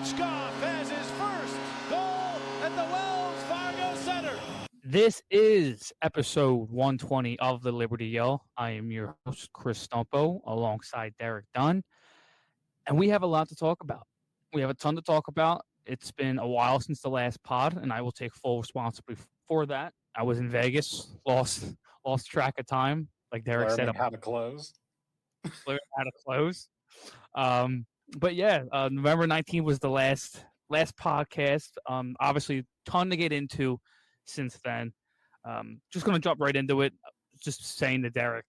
Michkov has his first goal at the Wells Fargo Center. This is episode 120 of the Liberty Yell. I am your host, Chris Stumpo, alongside Derek Dunn. And we have a lot to talk about. We have a ton to talk about. It's been a while since the last pod, and I will take full responsibility for that. I was in Vegas, lost track of time. Like Derek said, how to close. Learning how to close. But yeah, November 19th was the last podcast. Obviously, ton to get into since then. Just going to jump right into it. Just saying to Derek,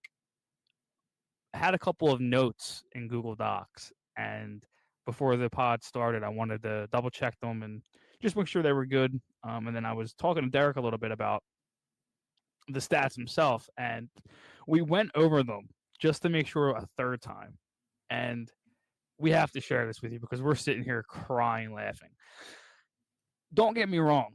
I had a couple of notes in Google Docs, and before the pod started, I wanted to double check them and just make sure they were good. And then I was talking to Derek a little bit about the stats himself, and we went over them just to make sure a third time. And we have to share this with you because we're sitting here crying, laughing. Don't get me wrong.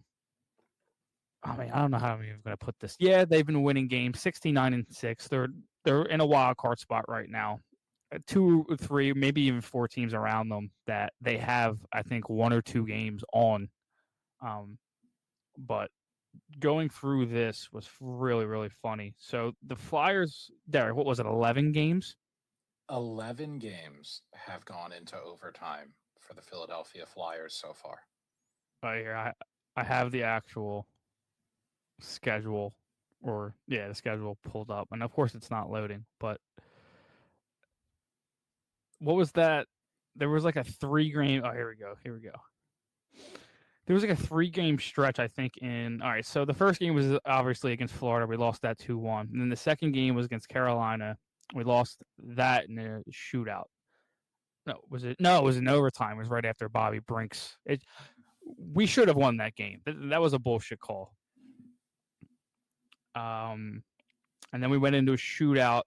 I mean, I don't know how I'm even going to put this. Yeah, they've been winning games 69-6. They're in a wild card spot right now. 2 or 3, maybe even 4 teams around them that they have, I think, 1 or 2 games on. But going through this was really, really funny. So the Flyers, Derek, what was it, 11 games? 11 games have gone into overtime for the Philadelphia Flyers so far. Right here, I have the actual schedule, the schedule pulled up, and of course it's not loading. But what was that? There was like a 3-game. Oh, here we go. There was like a 3-game stretch, I think. All right, so the first game was obviously against Florida. We lost that 2-1, and then the second game was against Carolina. We lost that in a shootout. No, it was in overtime. It was right after Bobby Brinks. We should have won that game. That was a bullshit call. And then we went into a shootout,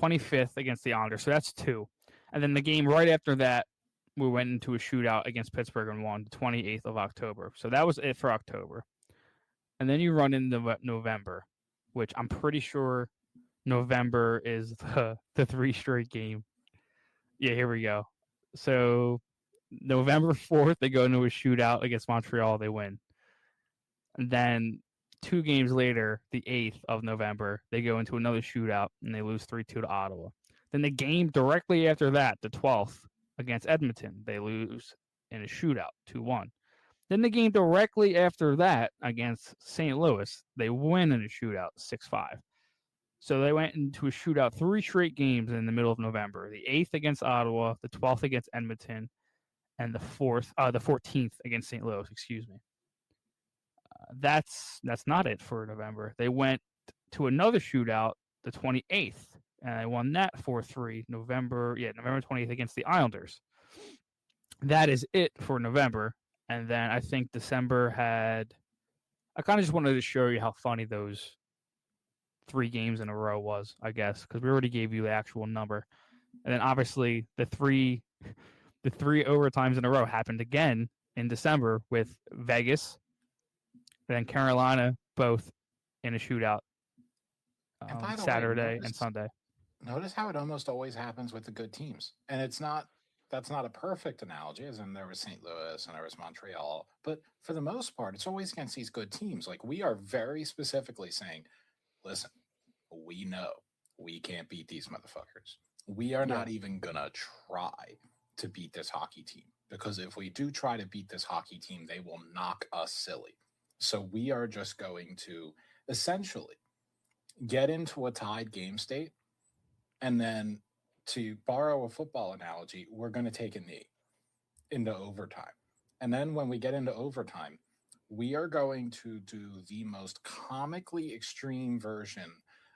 25th against the Islanders. So that's 2. And then the game right after that, we went into a shootout against Pittsburgh and won the 28th of October. So that was it for October. And then you run into November, which I'm pretty sure November is the 3 straight game. Yeah, here we go. So November 4th, they go into a shootout against Montreal. They win. And then 2 games later, the 8th of November, they go into another shootout and they lose 3-2 to Ottawa. Then the game directly after that, the 12th, against Edmonton, they lose in a shootout, 2-1. Then the game directly after that against St. Louis, they win in a shootout, 6-5. So they went into a shootout 3 straight games in the middle of November. The 8th against Ottawa, the 12th against Edmonton, and the 14th against St. Louis, excuse me. That's not it for November. They went to another shootout, the 28th, and they won that 4-3 November 20th against the Islanders. That is it for November. And then I think December had, I kind of just wanted to show you how funny those 3 games in a row was, I guess, because we already gave you the actual number. And then obviously the three overtimes in a row happened again in December with Vegas, then Carolina, both in a shootout Saturday and Sunday. Notice how it almost always happens with the good teams. And that's not a perfect analogy, as in there was St. Louis and there was Montreal. But for the most part, it's always against these good teams. Like, we are very specifically saying, listen, we know we can't beat these motherfuckers. We are not even going to try to beat this hockey team. Because if we do try to beat this hockey team, they will knock us silly. So we are just going to essentially get into a tied game state. And then, to borrow a football analogy, we're going to take a knee into overtime. And then when we get into overtime, we are going to do the most comically extreme version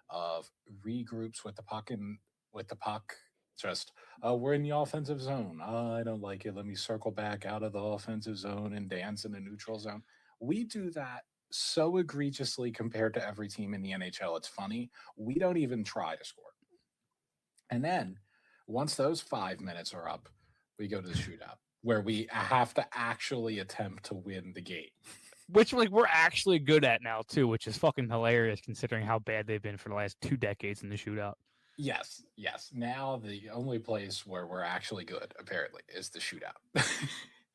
of regroups with the puck just, we're in the offensive zone. I don't like it. Let me circle back out of the offensive zone and dance in the neutral zone. We do that so egregiously compared to every team in the NHL. It's funny. We don't even try to score. And then once those 5 minutes are up, we go to the shootout where we have to actually attempt to win the game. Which, like, we're actually good at now, too, which is fucking hilarious considering how bad they've been for the last 2 decades in the shootout. Yes. Now the only place where we're actually good, apparently, is the shootout.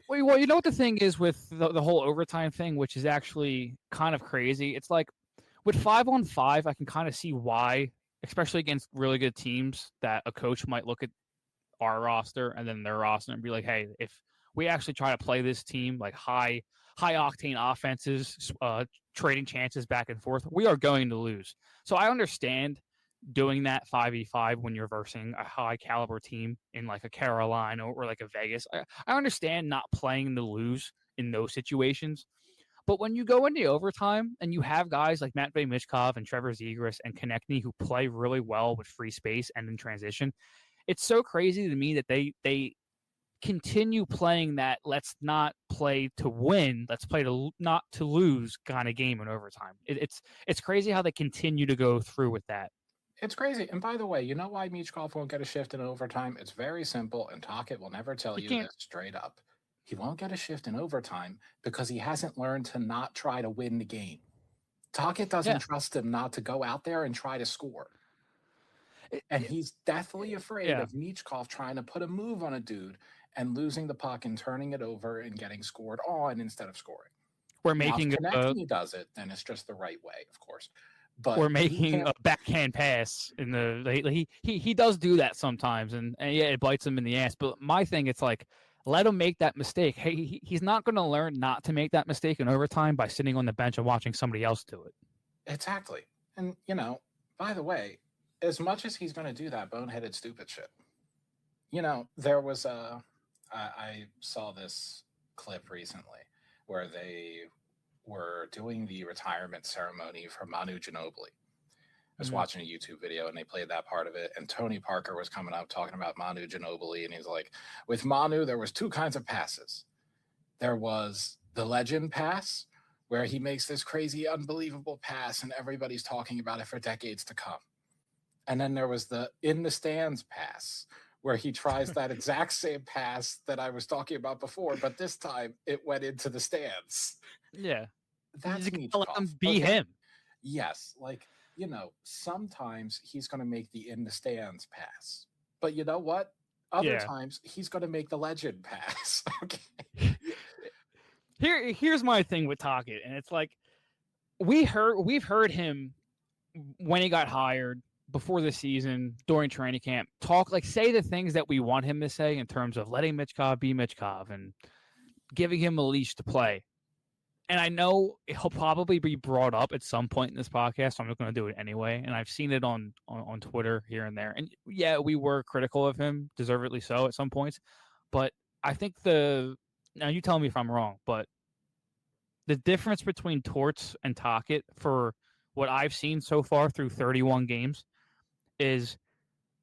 Well, you know what the thing is with the whole overtime thing, which is actually kind of crazy. It's like with 5-on-5, I can kind of see why, especially against really good teams, that a coach might look at our roster and then their roster and be like, hey, if we actually try to play this team like high octane offenses, trading chances back and forth, we are going to lose. So I understand doing that 5v5 when you're versing a high caliber team in like a Carolina or like a Vegas. I understand not playing to lose in those situations. But when you go into overtime and you have guys like Matvey Michkov and Trevor Zegras and Konecny who play really well with free space and in transition, it's so crazy to me that they continue playing that let's not play to win, let's play to not to lose kind of game in overtime. It's crazy how they continue to go through with that. It's crazy. And by the way, you know why Michkov won't get a shift in overtime? It's very simple, and Tocchet will never tell You you can't. this straight up. He won't get a shift in overtime because he hasn't learned to not try to win the game. Tocchet doesn't Yeah. trust him not to go out there and try to score. And he's deathly afraid Yeah. of Michkov trying to put a move on a dude and losing the puck and turning it over and getting scored on instead of scoring. We're Now, making if Konecny does it, then it's just the right way, of course. But we're he making can't. a backhand pass in the he does do that sometimes, and yeah, it bites him in the ass. But my thing, it's like let him make that mistake. Hey, he's not going to learn not to make that mistake in overtime by sitting on the bench and watching somebody else do it. Exactly. And, you know, by the way, as much as he's going to do that boneheaded, stupid shit, you know, there was I saw this clip recently where they were doing the retirement ceremony for Manu Ginobili. I was watching a YouTube video and they played that part of it. And Tony Parker was coming up talking about Manu Ginobili. And he's like, with Manu, there was two kinds of passes. There was the legend pass, where he makes this crazy, unbelievable pass and everybody's talking about it for decades to come. And then there was the in the stands pass, where he tries that exact same pass that I was talking about before, but this time it went into the stands. Yeah, That's Michkov. Let him Michkov. be him. Yes, like, you know, sometimes he's going to make the in the stands pass. But you know what? Other times he's going to make the legend pass. Okay. Here's my thing with Tocchet, and it's like we've heard him when he got hired before the season, during training camp, talk like say the things that we want him to say in terms of letting Michkov be Michkov and giving him a leash to play. And I know he'll probably be brought up at some point in this podcast, so I'm just going to do it anyway. And I've seen it on Twitter here and there. And yeah, we were critical of him, deservedly so at some points. But I think now you tell me if I'm wrong, but the difference between Torts and Tocchet for what I've seen so far through 31 games is,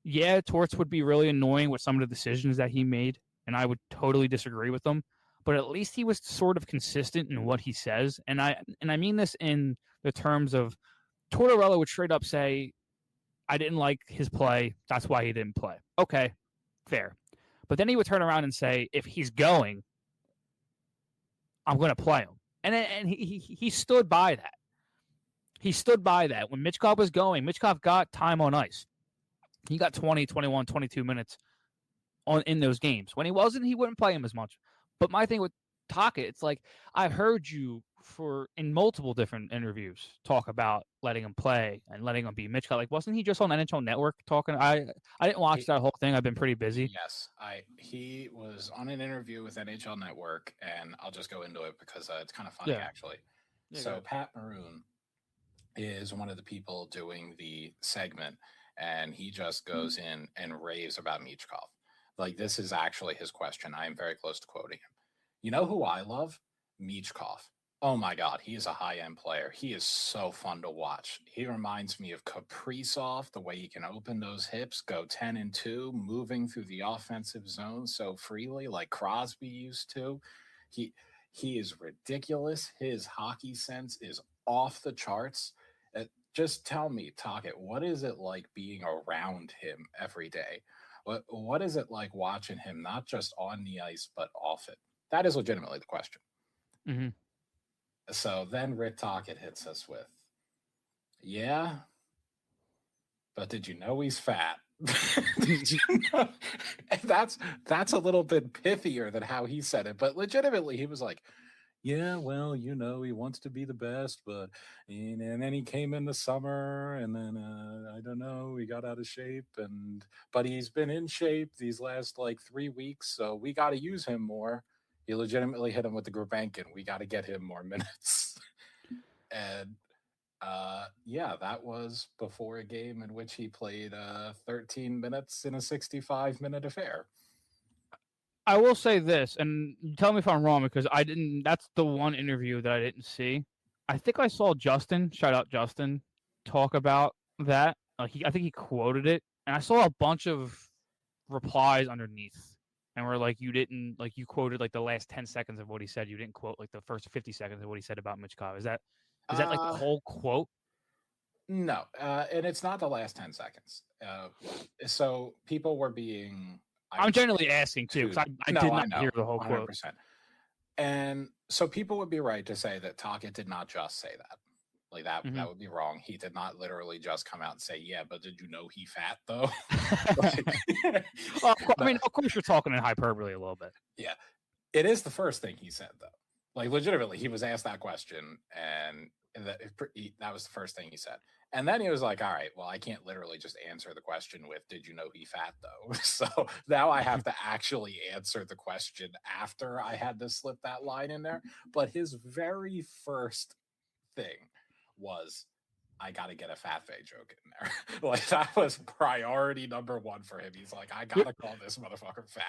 yeah, Torts would be really annoying with some of the decisions that he made, and I would totally disagree with them. But at least he was sort of consistent in what he says, and I mean this in the terms of Tortorella would straight up say, "I didn't like his play. That's why he didn't play." Okay, fair. But then he would turn around and say, "If he's going, I'm going to play him," and he stood by that. He stood by that. When Michkov was going, Michkov got time on ice. He got 20, 21, 22 minutes in those games. When he wasn't, he wouldn't play him as much. But my thing with Tocchet, it's like I've heard you in multiple different interviews talk about letting him play and letting him be Michkov. Like, wasn't he just on NHL Network talking? I didn't watch that whole thing. I've been pretty busy. Yes, he was on an interview with NHL Network, and I'll just go into it because it's kind of funny actually. Yeah, so Pat Maroon is one of the people doing the segment, and he just goes in and raves about Michkov. Like, this is actually his question. I am very close to quoting him. You know who I love? Michkov. Oh my God, he is a high-end player. He is so fun to watch. He reminds me of Kaprizov, the way he can open those hips, go 10 and 2, moving through the offensive zone so freely, like Crosby used to. He is ridiculous. His hockey sense is off the charts. Just tell me, Tocchet, what is it like being around him every day? What is it like watching him, not just on the ice, but off it? That is legitimately the question. Mm-hmm. So then Rick Tocchet hits us with, yeah, but did you know he's fat? Did you know? And that's a little bit pithier than how he said it, but legitimately he was like, yeah, well, he wants to be the best, but and then he came in the summer, and then I don't know, he got out of shape, but he's been in shape these last like 3 weeks, so we got to use him more. He legitimately hit him with the Grabankin. We got to get him more minutes, and yeah, that was before a game in which he played 13 minutes in a 65-minute affair. I will say this, and tell me if I'm wrong, because I didn't. That's the one interview that I didn't see. I think I saw Justin, shout out Justin, talk about that. I think he quoted it, and I saw a bunch of replies underneath, and were like, you didn't, like, you quoted like the last 10 seconds of what he said. You didn't quote like the first 50 seconds of what he said about Michkov. Is that like the whole quote? No, and it's not the last 10 seconds. So people were being. I'm generally asking too, because I did not hear the whole 100%. Quote. And so people would be right to say that Tocchet did not just say that. Like that, that would be wrong. He did not literally just come out and say, yeah, but did you know he fat though? Well, I mean, of course you're talking in hyperbole a little bit. Yeah. It is the first thing he said though. Like legitimately, he was asked that question, and that was the first thing he said. And then he was like, all right, well, I can't literally just answer the question with, did you know he fat though? So now I have to actually answer the question after I had to slip that line in there. But his very first thing was, I got to get a fat Faye joke in there. Like that was priority number one for him. He's like, I got to call this motherfucker fat.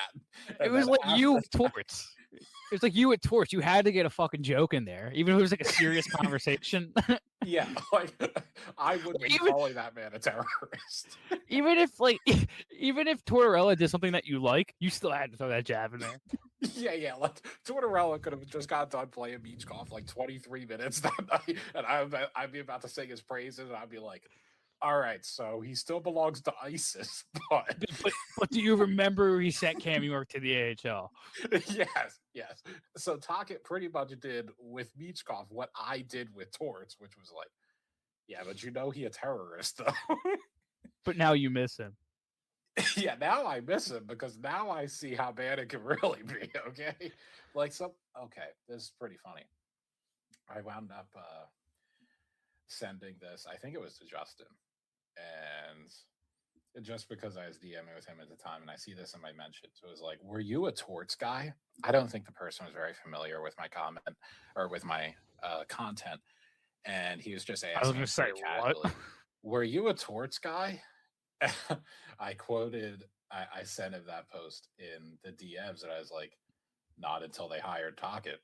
And it was like you with Torts. It was like you at Torch. You had to get a fucking joke in there, even if it was like a serious conversation. Yeah, like I wouldn't be calling that man a terrorist. even if Tortorella did something that you like, you still had to throw that jab in there. Yeah. Like Tortorella could have just got done playing Michkov like 23 minutes that night, and I'd be about to sing his praises, and I'd be like, all right, so he still belongs to ISIS, but do you remember he sent Cam York to the AHL? Yes. So Tocchet pretty much did with Michkov what I did with Torts, which was like, yeah, but you know he a terrorist though. But now you miss him. Yeah, now I miss him because now I see how bad it can really be. Okay, okay, this is pretty funny. I wound up sending this. I think it was to Justin. And just because I was DMing with him at the time and I see this in my mentions, it was like, were you a Torts guy? I don't think the person was very familiar with my comment or with my content. And he was just asking, I was going to say, what? Were you a Torts guy? I sent him that post in the DMs and I was like, not until they hired Tocchet.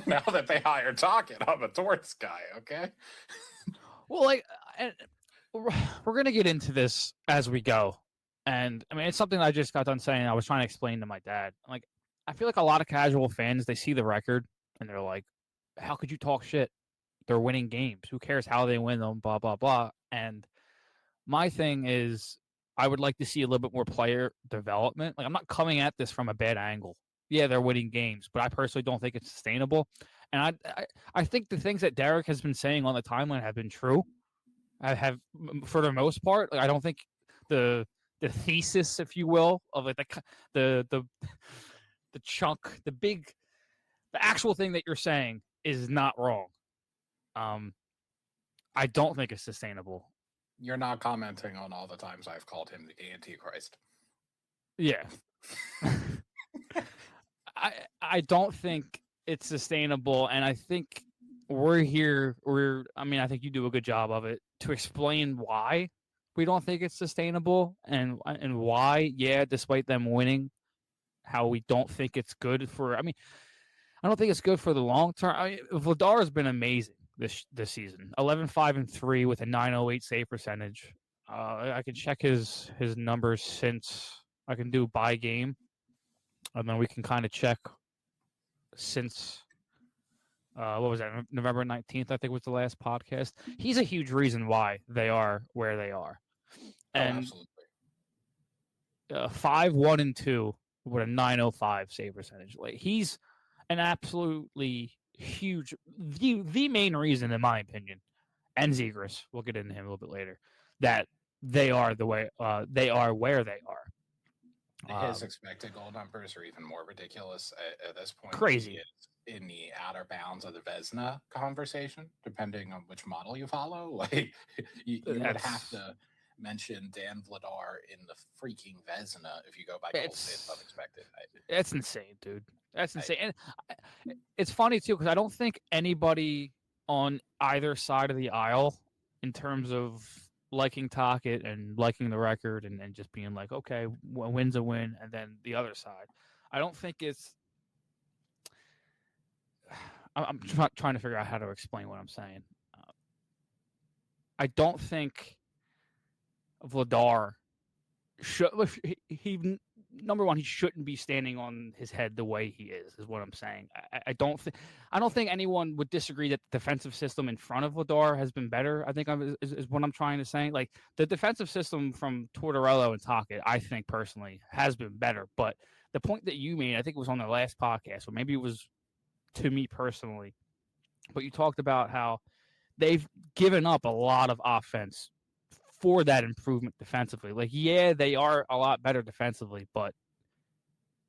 Now that they hired Tocchet, I'm a Torts guy, okay? Well, like, we're going to get into this as we go. And, I mean, it's something I just got done saying. I was trying to explain to my dad. Like, I feel like a lot of casual fans, they see the record, and they're like, how could you talk shit? They're winning games. Who cares how they win them, blah, blah, blah. And my thing is, I would like to see a little bit more player development. Like, I'm not coming at this from a bad angle. Yeah, they're winning games, but I personally don't think it's sustainable. And I think the things that Derek has been saying on the timeline have been true. I have, for the most part, like, I don't think the thesis, if you will, of like the chunk, the actual thing that you're saying is not wrong. I don't think it's sustainable. You're not commenting on all the times I've called him the Antichrist. Yeah. I don't think it's sustainable, and I think I think you do a good job of it to explain why we don't think it's sustainable and why, yeah, despite them winning, how we don't think it's good for. I mean, I don't think it's good for the long term. I mean, Vladar has been amazing this season. 11-5-3 with a .908 save percentage. I can check his numbers since I can do by game, and then we can kind of check since. What was that? November 19th, I think, was the last podcast. He's a huge reason why they are where they are. And absolutely. 5-1-2 with a .905 save percentage. Like, he's an absolutely huge, the main reason, in my opinion, and Zegras, we'll get into him a little bit later. that they are the way they are where they are. His expected goal numbers are even more ridiculous at this point. Crazy. He is in the outer bounds of the Vezina conversation, depending on which model you follow. Like you would have to mention Dan Vladar in the freaking Vezina if you go by goals based unexpected. That's insane, dude. That's insane. And it's funny too because I don't think anybody on either side of the aisle, in terms of liking Tocchet and liking the record and just being like, okay, a win's a win, and then the other side, I don't think it's. I'm trying to figure out how to explain what I'm saying. I don't think Vladar should. He number one, he shouldn't be standing on his head the way he is what I'm saying. I don't think anyone would disagree that the defensive system in front of Vladar has been better. I think is what I'm trying to say. Like the defensive system from Tortorella and Tocchet, I think personally has been better. But the point that you made, I think it was on the last podcast, or maybe it was to me personally, but you talked about how they've given up a lot of offense for that improvement defensively. Like, yeah, they are a lot better defensively, but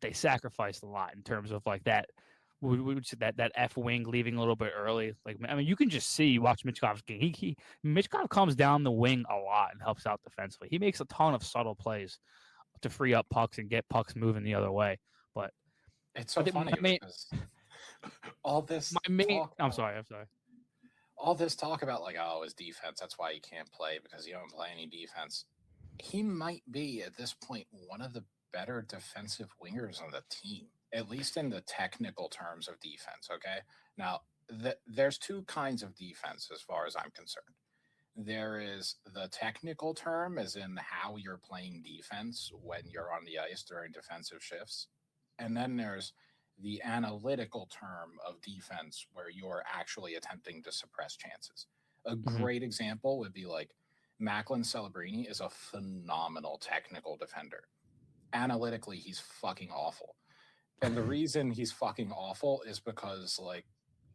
they sacrificed a lot in terms of like that. We would say that F wing leaving a little bit early. Like, I mean, you can just see, watch Michkov's game. Michkov comes down the wing a lot and helps out defensively. He makes a ton of subtle plays to free up pucks and get pucks moving the other way. But it's so funny because all this. I'm sorry. All this talk about like, oh, his defense, that's why he can't play because he don't play any defense. He might be at this point one of the better defensive wingers on the team, at least in the technical terms of defense. Okay. Now, there's two kinds of defense as far as I'm concerned. There is the technical term, as in how you're playing defense when you're on the ice during defensive shifts. And then there's the analytical term of defense where you're actually attempting to suppress chances. A great example would be like Macklin Celebrini is a phenomenal technical defender. Analytically, he's fucking awful. And the reason he's fucking awful is because like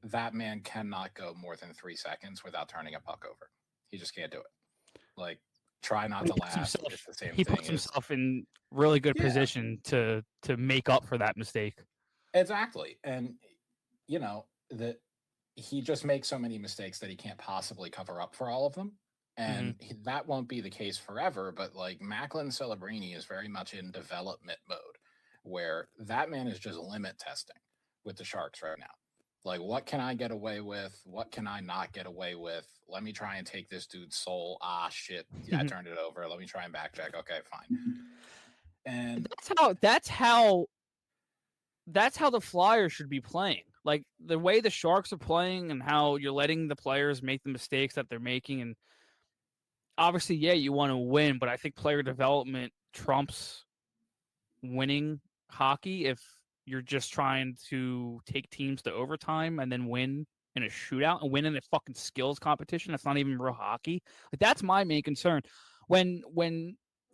that man cannot go more than 3 seconds without turning a puck over. He just can't do it. Like, try not to laugh. It's the same he puts himself in really good position to make up for that mistake. Exactly. And, you know, that he just makes so many mistakes that he can't possibly cover up for all of them. And that won't be the case forever. But like Macklin Celebrini is very much in development mode where that man is just limit testing with the Sharks right now. Like, what can I get away with? What can I not get away with? Let me try and take this dude's soul. Ah, shit. Yeah, I turned it over. Let me try and backcheck. Okay, fine. And that's how the Flyers should be playing. Like the way the Sharks are playing and how you're letting the players make the mistakes that they're making. And obviously, yeah, you want to win, but I think player development trumps winning hockey if you're just trying to take teams to overtime and then win in a shootout and win in a fucking skills competition. That's not even real hockey. Like that's my main concern. When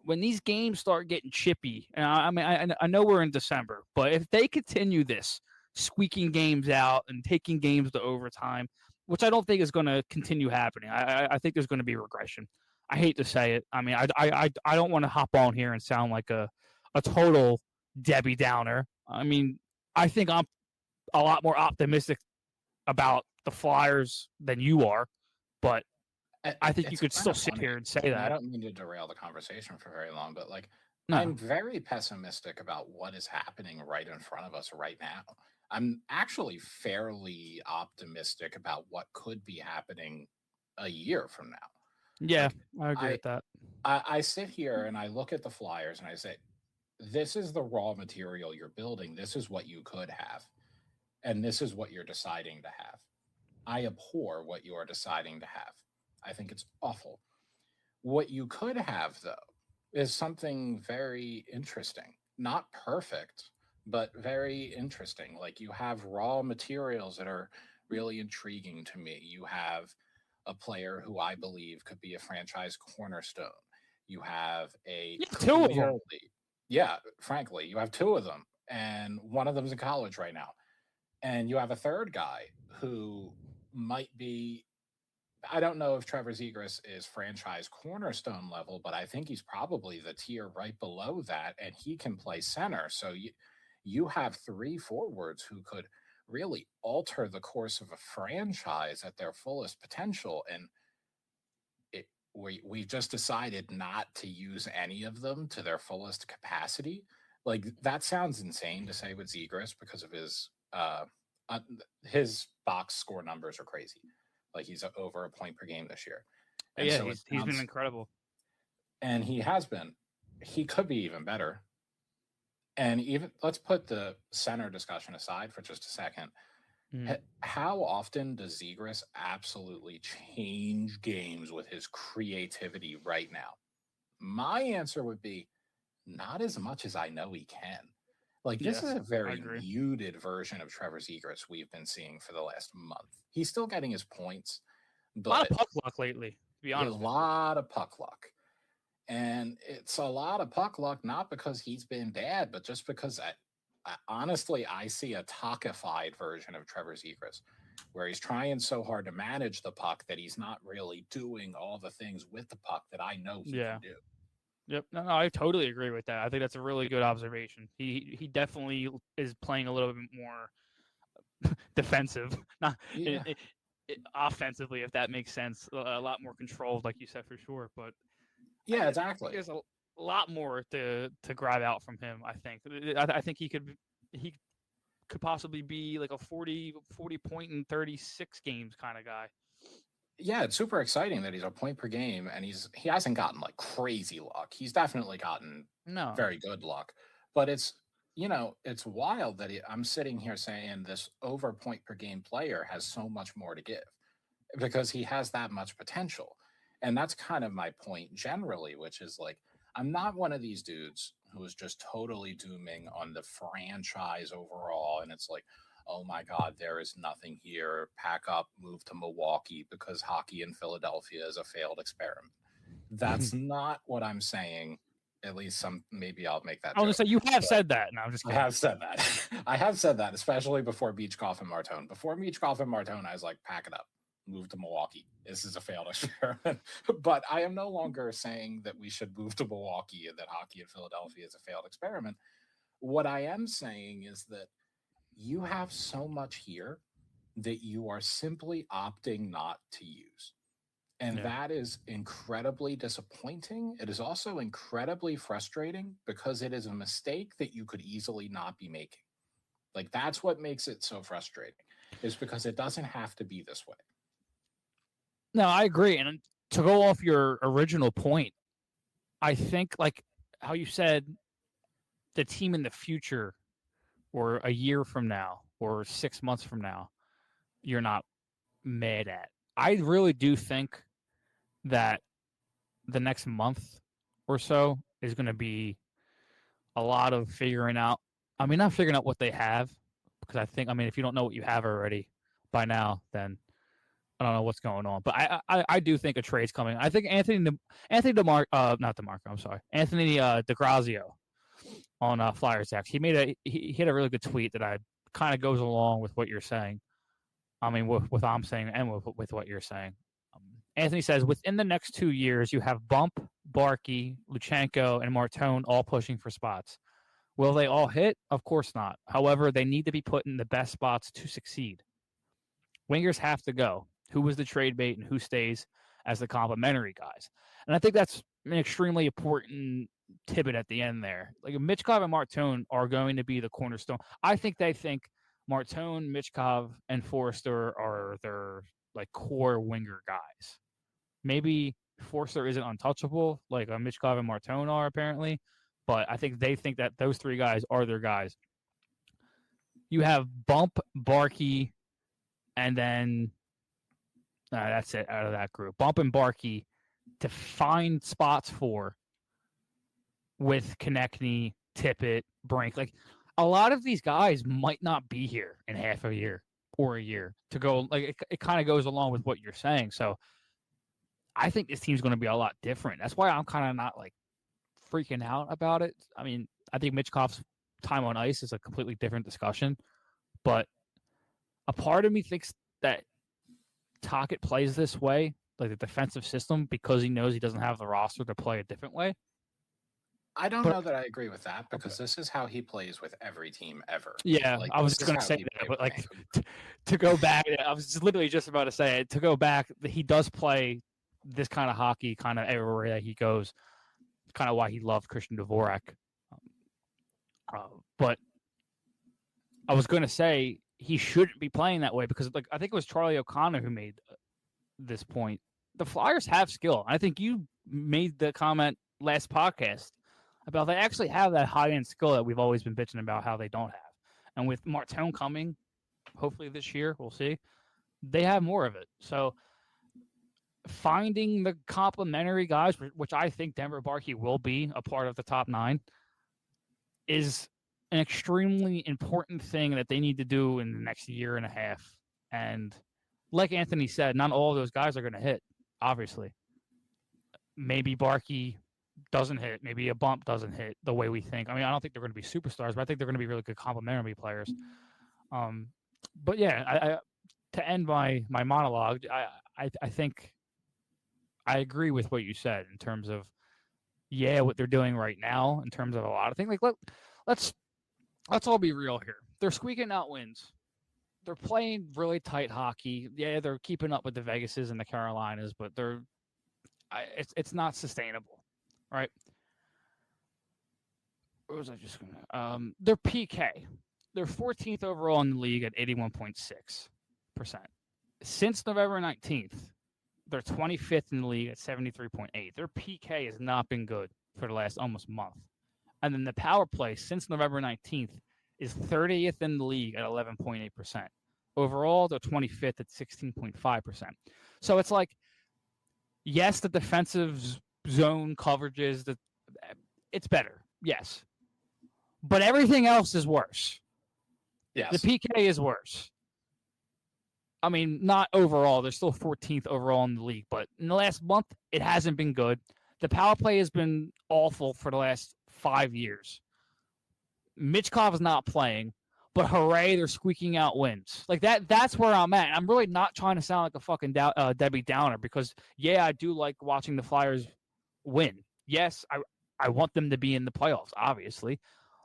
these games start getting chippy, and I know we're in December, but if they continue this squeaking games out and taking games to overtime, which I don't think is going to continue happening, I think there's going to be regression. I hate to say it. I mean, I don't want to hop on here and sound like a total Debbie Downer. I mean, I think I'm a lot more optimistic about the Flyers than you are, but I think you could still sit here and say that. I don't mean to derail the conversation for very long, but like I'm very pessimistic about what is happening right in front of us right now. I'm actually fairly optimistic about what could be happening a year from now. Yeah, like, I agree with that. I sit here and I look at the Flyers and I say, this is the raw material you're building. This is what you could have. And this is what you're deciding to have. I abhor what you are deciding to have. I think it's awful. What you could have, though, is something very interesting. Not perfect, but very interesting. Like you have raw materials that are really intriguing to me. You have a player who I believe could be a franchise cornerstone. You have two of them. Yeah, frankly, you have two of them, and one of them's in college right now. And you have a third guy who might be I don't know if Trevor Zegras is franchise cornerstone level, but I think he's probably the tier right below that, and he can play center. So you have 3 forwards who could really alter the course of a franchise at their fullest potential, and we just decided not to use any of them to their fullest capacity. Like, that sounds insane to say with Zegras because of his box score numbers are crazy. Like, he's over a point per game this year. And yeah, so he's been incredible. And he has been. He could be even better. And even let's put the center discussion aside for just a second. How often does Zegras absolutely change games with his creativity right now? My answer would be not as much as I know he can. Like, this is a very muted version of Trevor Zegras we've been seeing for the last month. He's still getting his points, but a lot of puck luck lately, to be honest. A lot of puck luck. And it's a lot of puck luck, not because he's been bad, but just because honestly, I see a talkified version of Trevor Zegras, where he's trying so hard to manage the puck that he's not really doing all the things with the puck that I know he can do. Yep. No, I totally agree with that. I think that's a really good observation. He definitely is playing a little bit more defensive, not offensively, if that makes sense. A lot more controlled, like you said, for sure. But yeah, exactly. There's a lot more to grab out from him. I think. I think he could possibly be like a 40 point in 36 games kind of guy. Yeah, it's super exciting that he's a point per game, and he hasn't gotten like crazy luck. He's definitely gotten very good luck, but it's wild that I'm sitting here saying this over point per game player has so much more to give because he has that much potential. And that's kind of my point generally, which is like, I'm not one of these dudes who is just totally dooming on the franchise overall. And it's like, oh my God, there is nothing here. Pack up, move to Milwaukee because hockey in Philadelphia is a failed experiment. That's not what I'm saying. At least maybe I'll make that. I was going to say, you have said that. No, I'm just kidding. I have said that. I have said that, especially before Michkov and Martone. Before Michkov and Martone, I was like, pack it up, move to Milwaukee. This is a failed experiment. But I am no longer saying that we should move to Milwaukee and that hockey in Philadelphia is a failed experiment. What I am saying is that you have so much here that you are simply opting not to use. And that is incredibly disappointing. It is also incredibly frustrating because it is a mistake that you could easily not be making. Like, that's what makes it so frustrating, is because it doesn't have to be this way. No, I agree. And to go off your original point, I think, like how you said, the team in the future or a year from now or 6 months from now, you're not mad at. I really do think that the next month or so is going to be a lot of figuring out. I mean, not figuring out what they have, because if you don't know what you have already by now, then I don't know what's going on. But I do think a trade's coming. I think Anthony DeGrazio on Flyers X. He had a really good tweet that kind of goes along with what you're saying. I mean, with what I'm saying and with what you're saying. Anthony says, within the next 2 years, you have Bump, Barkey, Luchenko, and Martone all pushing for spots. Will they all hit? Of course not. However, they need to be put in the best spots to succeed. Wingers have to go. Who was the trade bait and who stays as the complimentary guys? And I think that's an extremely important tidbit at the end there. Like, Michkov and Martone are going to be the cornerstone. I think they think Martone, Michkov, and Forster are their like core winger guys. Maybe Forster isn't untouchable like Michkov and Martone are apparently, but I think they think that those 3 guys are their guys. You have Bump, Barkey, and then that's it out of that group. Bump and Barkey to find spots for with Konecny, Tippett, Brink. Like, a lot of these guys might not be here in half a year or a year to go. Like, it kind of goes along with what you're saying. So I think this team's going to be a lot different. That's why I'm kind of not like freaking out about it. I mean, I think Michkov's time on ice is a completely different discussion, but a part of me thinks that Tocchet plays this way, like the defensive system, because he knows he doesn't have the roster to play a different way. I don't know that I agree with that because this is how he plays with every team ever. Yeah, Like, I was this just is going to how say he that, played but with like Vancouver. to go back, I was literally just about to say it. To go back, he does play this kind of hockey kind of everywhere that he goes. Kind of why he loved Christian Dvorak. But I was going to say he shouldn't be playing that way because, like, I think it was Charlie O'Connor who made this point. The Flyers have skill. I think you made the comment last podcast about they actually have that high-end skill that we've always been bitching about how they don't have. And with Martin coming, hopefully this year, we'll see, they have more of it. So finding the complementary guys, which I think Denver Barkey will be a part of the top 9, is an extremely important thing that they need to do in the next year and a half. And like Anthony said, not all of those guys are going to hit, obviously. Maybe Barkey doesn't hit. Maybe a bump doesn't hit the way we think. I mean, I don't think they're going to be superstars, but I think they're going to be really good complementary players. But yeah, I to end my monologue, I think I agree with what you said in terms of what they're doing right now in terms of a lot of things. Like let's all be real here. They're squeaking out wins. They're playing really tight hockey. Yeah, they're keeping up with the Vegases and the Carolinas, but it's not sustainable, right? What was I just gonna? Their PK. They're 14th overall in the league at 81.6%. Since November 19th, they're 25th in the league at 73.8%. Their PK has not been good for the last almost month. And then the power play since November 19th is 30th in the league at 11.8%. Overall, they're 25th at 16.5%. So it's like, yes, the defensive zone coverages, it's better, yes. But everything else is worse. Yes. The PK is worse. I mean, not overall. They're still 14th overall in the league, but in the last month, it hasn't been good. The power play has been awful for the last 5 years. Michkov is not playing, but hooray, they're squeaking out wins. Like that's where I'm at. I'm really not trying to sound like a fucking Debbie Downer because, yeah, I do like watching the Flyers win. Yes, I want them to be in the playoffs, obviously.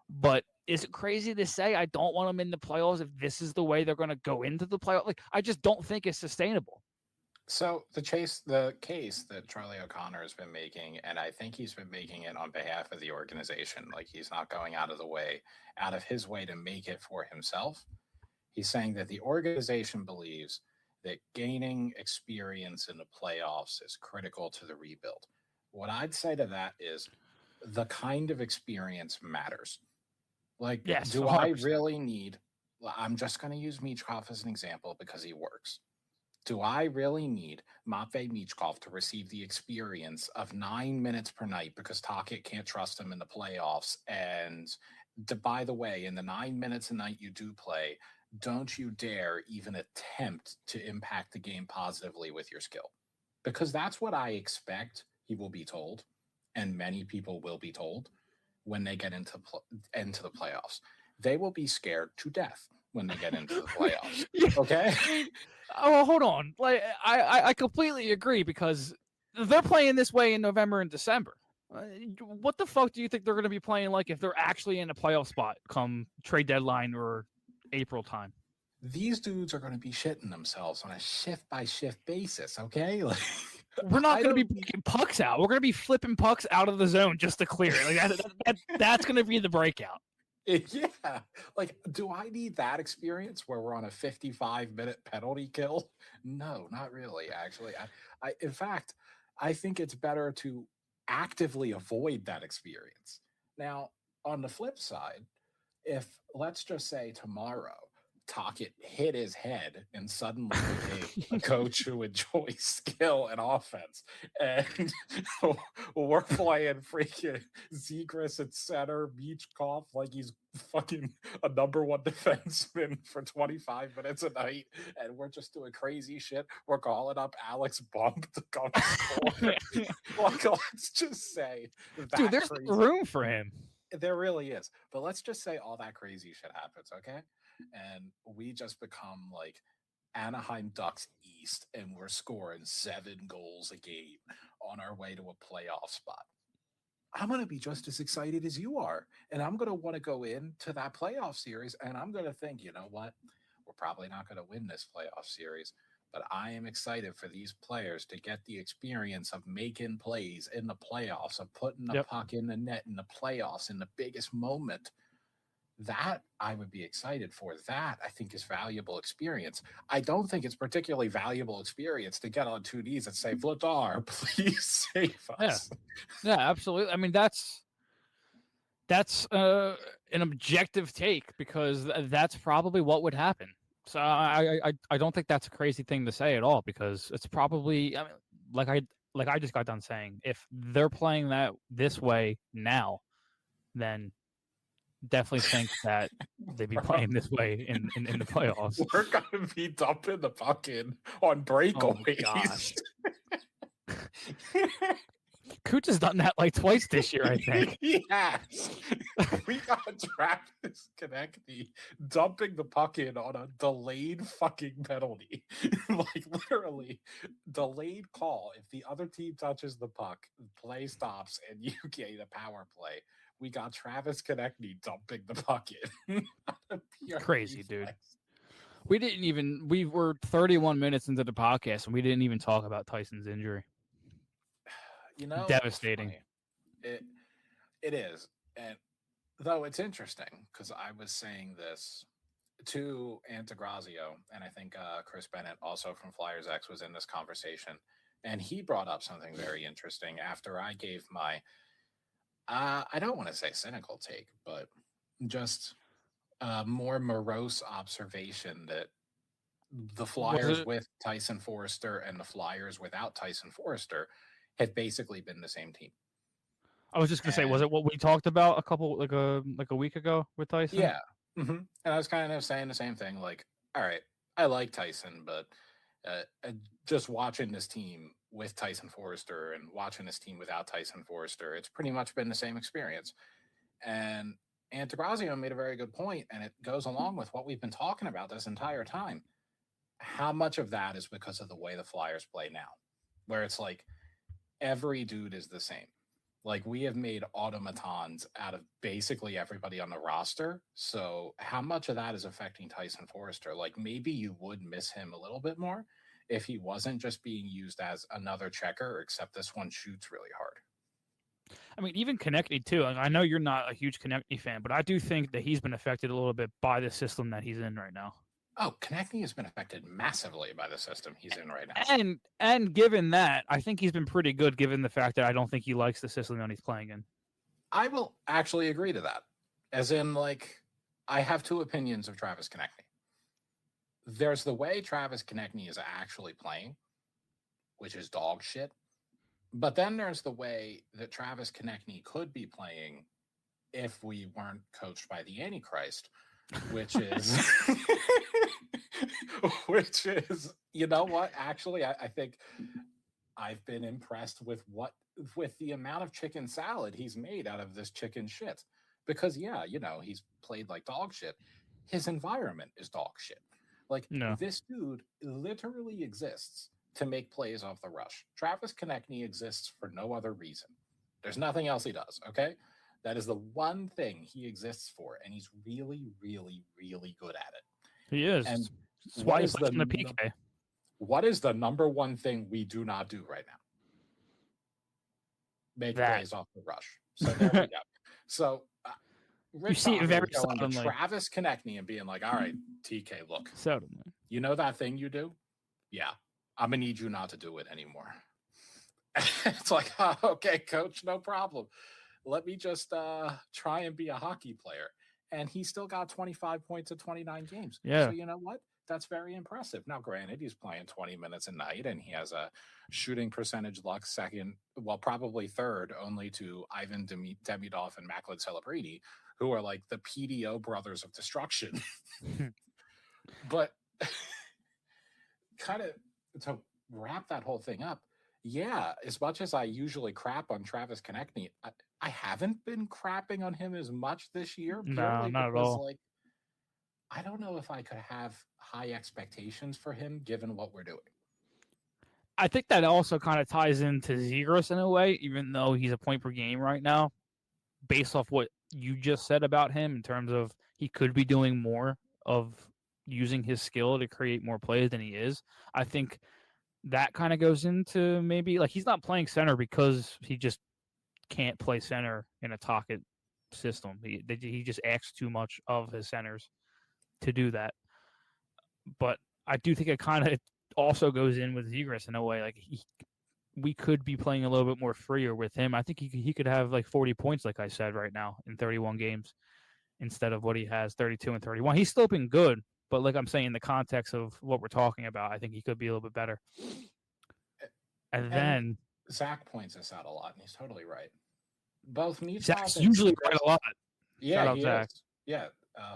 But is it crazy to say I don't want them in the playoffs if this is the way they're going to go into the playoffs? Like, I just don't think it's sustainable. So the case that Charlie O'Connor has been making, and I think he's been making it on behalf of the organization, like he's not going out of his way to make it for himself. He's saying that the organization believes that gaining experience in the playoffs is critical to the rebuild. What I'd say to that is the kind of experience matters. Like, yes, do 100%. I really need, I'm just going to use Michkov as an example because he works. Do I really need Matvei Michkov to receive the experience of 9 minutes per night because Tocchet can't trust him in the playoffs? And by the way, in the 9 minutes a night you do play, don't you dare even attempt to impact the game positively with your skill. Because that's what I expect he will be told, and many people will be told when they get into the playoffs. They will be scared to death when they get into the playoffs. Okay? Oh, hold on. Like I completely agree because they're playing this way in November and December. What the fuck do you think they're going to be playing like if they're actually in a playoff spot come trade deadline or April time? These dudes are going to be shitting themselves on a shift-by-shift basis, okay? Like, we're not going to be breaking pucks out. We're going to be flipping pucks out of the zone just to clear it. Like that's going to be the breakout. Yeah. Like, do I need that experience where we're on a 55-minute penalty kill? No, not really, actually. In fact, I think it's better to actively avoid that experience. Now, on the flip side, if, let's just say tomorrow, Tocchet hit his head and suddenly became a coach who enjoys skill and offense. And we're playing freaking Zegras at center, Michkov like he's fucking a number one defenseman for 25 minutes a night. And we're just doing crazy shit. We're calling up Alex Bump to come score. Like, let's just say dude, there's room for him. There really is. But let's just say all that crazy shit happens, okay? And we just become like Anaheim Ducks East, and we're scoring 7 goals a game on our way to a playoff spot, I'm going to be just as excited as you are. And I'm going to want to go into that playoff series, and I'm going to think, you know what? We're probably not going to win this playoff series, but I am excited for these players to get the experience of making plays in the playoffs, of putting the puck in the net in the playoffs in the biggest moment. That I would be excited for. That I think is valuable experience. I don't think it's particularly valuable experience to get on two knees and say, Vladar, please save us. Yeah, absolutely. I mean, that's an objective take, because that's probably what would happen. So I don't think that's a crazy thing to say at all, because it's probably, I mean, like I just got done saying, if they're playing that this way now, then definitely think that they'd be playing this way in the playoffs. We're gonna be dumping the puck in on breakaways. Oh, gosh. Cooch has done that like twice this year, I think. Yes. We got Travis Konecny dumping the puck in on a delayed fucking penalty. Like literally delayed call. If the other team touches the puck, play stops and you get a power play. We got Travis Konecny dumping the puck in. Crazy, dude. We were 31 minutes into the podcast and we didn't even talk about Tyson's injury. You know, devastating. It is. And though it's interesting, because I was saying this to Antegrazio, and I think Chris Bennett, also from Flyers X, was in this conversation, and he brought up something very interesting after I gave my I don't want to say cynical take, but just a more morose observation that the Flyers with Tyson Forrester and the Flyers without Tyson Forrester had basically been the same team. I was just going to say, was it what we talked about a week ago with Tyson? Yeah. Mm-hmm. And I was kind of saying the same thing. Like, all right, I like Tyson, but just watching this team with Tyson Forrester and watching this team without Tyson Forrester, it's pretty much been the same experience. And Antegrazio made a very good point, and it goes along with what we've been talking about this entire time. How much of that is because of the way the Flyers play now, where it's like every dude is the same. Like, we have made automatons out of basically everybody on the roster. So how much of that is affecting Tyson Forrester? Like, maybe you would miss him a little bit more if he wasn't just being used as another checker, except this one shoots really hard. I mean, even Konecny too. I know you're not a huge Konecny fan, but I do think that he's been affected a little bit by the system that he's in right now. Oh, Konecny has been affected massively by the system he's in right now. And given that, I think he's been pretty good, given the fact that I don't think he likes the system that he's playing in. I will actually agree to that. As in, like, I have two opinions of Travis Konecny. There's the way Travis Konecny is actually playing, which is dog shit. But then there's the way that Travis Konecny could be playing if we weren't coached by the Antichrist, which is, you know what? Actually, I think I've been impressed with the amount of chicken salad he's made out of this chicken shit. Because, yeah, you know, he's played like dog shit. His environment is dog shit. Like, This dude literally exists to make plays off the rush. Travis Konecny exists for no other reason. There's nothing else he does, okay? That is the one thing he exists for, and he's really, really, really good at it. He is. And that's why he's in the PK. What is the number one thing we do not do right now? Make plays off the rush. So there we go. So you see it very suddenly. Travis Konecny and being like, all right, TK, look. Suddenly. You know that thing you do? Yeah. I'm going to need you not to do it anymore. It's like, oh, okay, coach, no problem. Let me just try and be a hockey player. And he still got 25 points in 29 games. Yeah. So you know what? That's very impressive. Now, granted, he's playing 20 minutes a night, and he has a shooting percentage luck second, well, probably third, only to Ivan Demidov and Macklin Celebrini, who are like the PDO brothers of destruction. But kind of to wrap that whole thing up, yeah, as much as I usually crap on Travis Konecny, I haven't been crapping on him as much this year. No, not at all. Like, I don't know if I could have high expectations for him given what we're doing. I think that also kind of ties into Zegras in a way, even though he's a point per game right now, based off what you just said about him in terms of he could be doing more of using his skill to create more plays than he is. I think that kind of goes into maybe like he's not playing center because he just can't play center in a Tocchet system. He just asks too much of his centers to do that. But I do think it kind of also goes in with Zegras in a way. Like we could be playing a little bit more freer with him. I think he could have like 40 points, like I said, right now in 31 games instead of what he has 32 and 31. He's still been good, but like I'm saying, in the context of what we're talking about, I think he could be a little bit better. And then Zach points this out a lot, and he's totally right. Both Michkov Zach's and usually Zegras, right a lot. Yeah, Shout out he Zach. is. Yeah,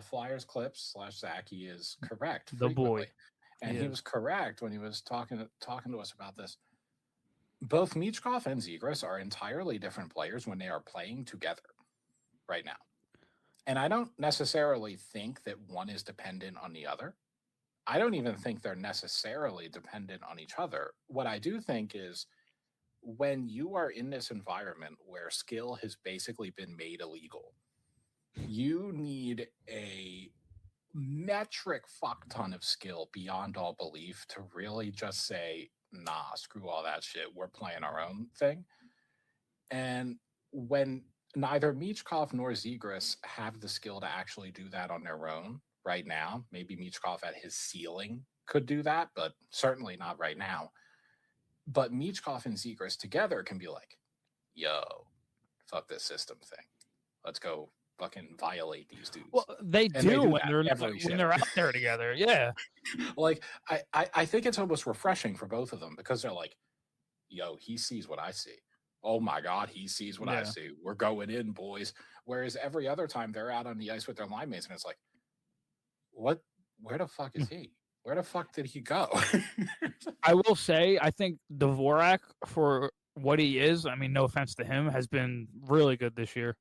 Flyers clips / Zach. He is correct. The boy. Frequently. And he was correct when he was talking to us about this. Both Michkov and Zegras are entirely different players when they are playing together right now. And I don't necessarily think that one is dependent on the other. I don't even think they're necessarily dependent on each other. What I do think is when you are in this environment where skill has basically been made illegal, you need a metric fuck ton of skill beyond all belief to really just say, nah, screw all that shit. We're playing our own thing. And when neither Michkov nor Zegras have the skill to actually do that on their own right now, maybe Michkov at his ceiling could do that, but certainly not right now. But Michkov and Zegras together can be like, yo, fuck this system thing. Let's go fucking violate these dudes. Well, they do when they're out there together. Yeah. Like, I think it's almost refreshing for both of them because they're like, yo, he sees what I see. Oh my God, he sees what I see. We're going in, boys. Whereas every other time they're out on the ice with their line mates and it's like, what? Where the fuck is he? Where the fuck did he go? I will say, I think Dvorak, for what he is, I mean, no offense to him, has been really good this year.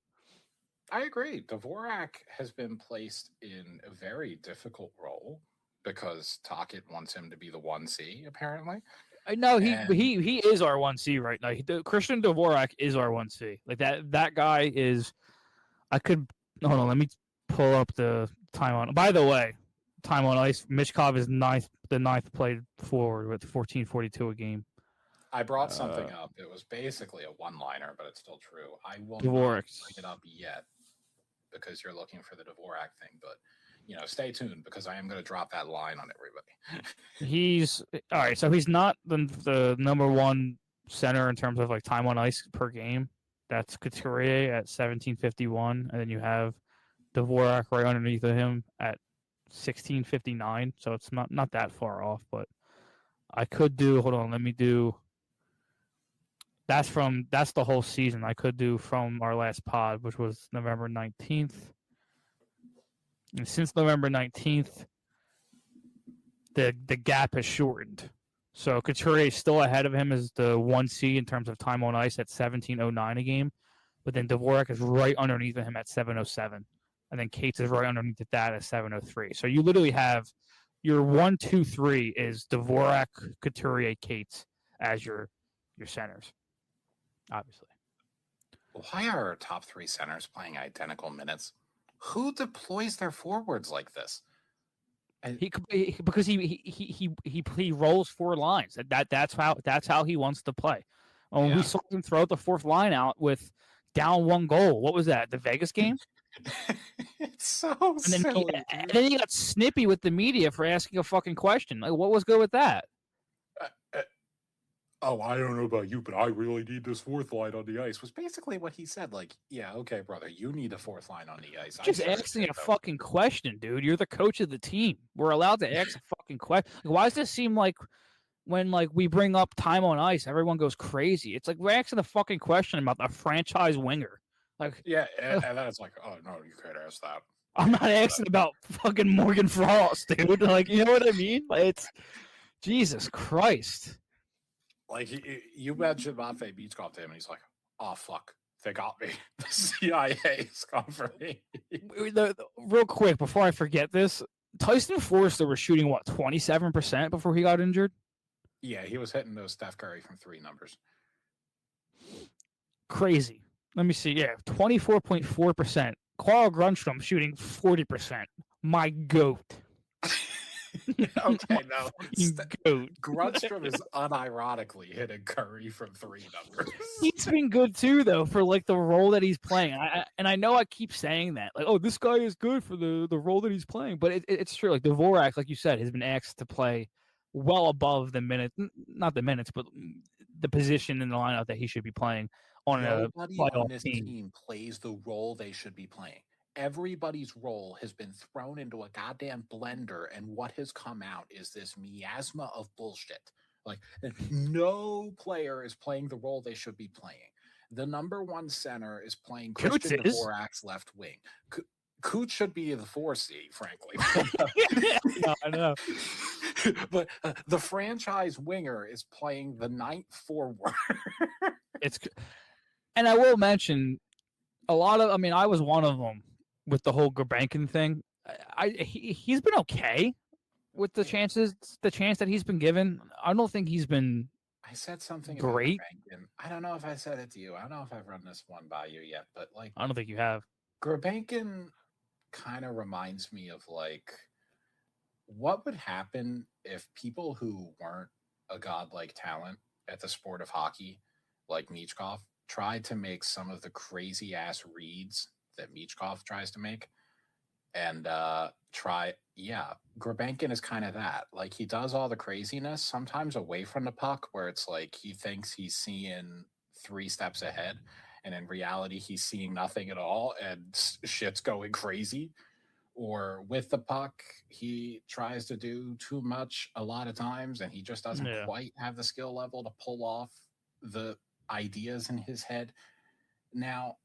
I agree. Dvorak has been placed in a very difficult role because Tocchet wants him to be the 1C, apparently. No, he is our 1C right now. Christian Dvorak is our 1C. Like that guy is. Hold on. Let me pull up the time on. By the way, time on ice. Michkov is the ninth played forward with 14:42 a game. I brought something up. It was basically a one-liner, but it's still true. I will Dvorak. not bring it up yet because you're looking for the Dvorak thing, but stay tuned because I am going to drop that line on everybody. He's all right. So he's not the number one center in terms of like time on ice per game. That's Couturier at 17:51, and then you have Dvorak right underneath of him at 16:59. So it's not that far off, but I could do. Hold on, let me do. That's the whole season. I could do from our last pod, which was November 19th. And since November 19th, the gap has shortened. So Couturier is still ahead of him as the 1C in terms of time on ice at 17:09 a game. But then Dvorak is right underneath of him at 7:07. And then Cates is right underneath that at 7:03. So you literally have your 1, 2, 3 is Dvorak, Couturier, Cates as your centers, obviously. Why are our top three centers playing identical minutes? Who deploys their forwards like this? Because he rolls four lines. That's how he wants to play. We saw him throw the fourth line out with down one goal. What was that? The Vegas game? It's so silly. And then he got snippy with the media for asking a fucking question. Like, what was good with that? I don't know about you, but I really need this fourth line on the ice was basically what he said. Like, yeah, okay, brother, you need a fourth line on the ice. Just asking a fucking question, dude. You're the coach of the team. We're allowed to ask a fucking question. Like, why does this seem like when we bring up time on ice, everyone goes crazy? It's like we're asking a fucking question about the franchise winger. Like, yeah, and then it's like, oh no, you can't ask that. I'm not asking about fucking Morgan Frost, dude. Like, you know what I mean? Like, it's Jesus Christ. Like, you mentioned Matvei Michkov to him, and he's like, oh, fuck. They got me. The CIA is coming for me. Real quick, before I forget this, Tyson Forster was shooting, 27% before he got injured? Yeah, he was hitting those Steph Curry from 3 numbers. Crazy. Let me see. Yeah, 24.4%. Carl Grunstrom shooting 40%. My goat. Okay, no. Goat. Grunstrom is unironically hitting Curry from 3 numbers. He's been good too, though, for like the role that he's playing. I know I keep saying that, like, oh, this guy is good for the role that he's playing, but it's true. Like Dvorak, like you said, has been asked to play well above the minutes, not the minutes, but the position in the lineup that he should be playing on Nobody a playoff on this team. team plays the role they should be playing. Everybody's role has been thrown into a goddamn blender, and what has come out is this miasma of bullshit. Like, no player is playing the role they should be playing. The number 1 center is playing Christian Dvorak's left wing. Cooch should be the 4C, frankly. No, I know. But the franchise winger is playing the 9th forward. And I will mention a lot of. I mean, I was one of them with the whole Gurbankin thing. He's been okay with the chance that he's been given. I don't think he's been. I said something great. About Gurbankin. I don't know if I said it to you. I don't know if I've run this one by you yet, but like, I don't think you have. Gurbankin kind of reminds me of like what would happen if people who weren't a godlike talent at the sport of hockey, like Michkov, tried to make some of the crazy ass reads that Michkov tries to make, and Gurbankin is kind of that. Like, he does all the craziness sometimes away from the puck, where it's like he thinks he's seeing 3 steps ahead, and in reality he's seeing nothing at all, and shit's going crazy. Or with the puck, he tries to do too much a lot of times, and he just doesn't quite have the skill level to pull off the ideas in his head. Now,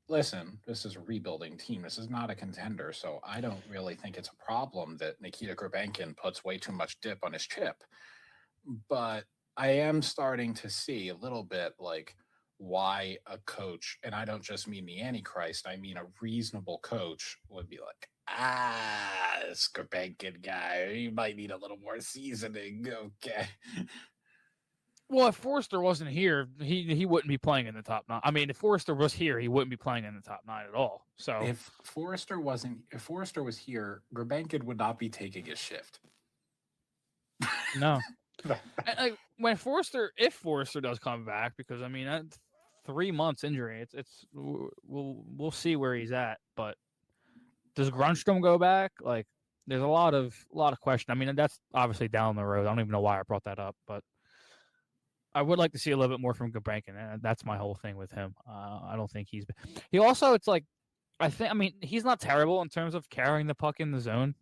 listen, this is a rebuilding team. This is not a contender, so I don't really think it's a problem that Nikita Gurbankin puts way too much dip on his chip. But I am starting to see a little bit like why a coach, and I don't just mean the Antichrist, I mean a reasonable coach would be like, this Gurbankin guy, he might need a little more seasoning. Okay. Well, if Forster wasn't here, he wouldn't be playing in the top 9. I mean, if Forster was here, he wouldn't be playing in the top 9 at all. So if Forster was here, Gurbankin would not be taking his shift. No. Like, if Forster does come back, because I mean, 3 months injury, we'll see where he's at. But does Grunstrom go back? Like, there's a lot of question. I mean, that's obviously down the road. I don't even know why I brought that up, but I would like to see a little bit more from Gurbankin. That's my whole thing with him. I don't think he also, it's like, I mean, he's not terrible in terms of carrying the puck in the zone,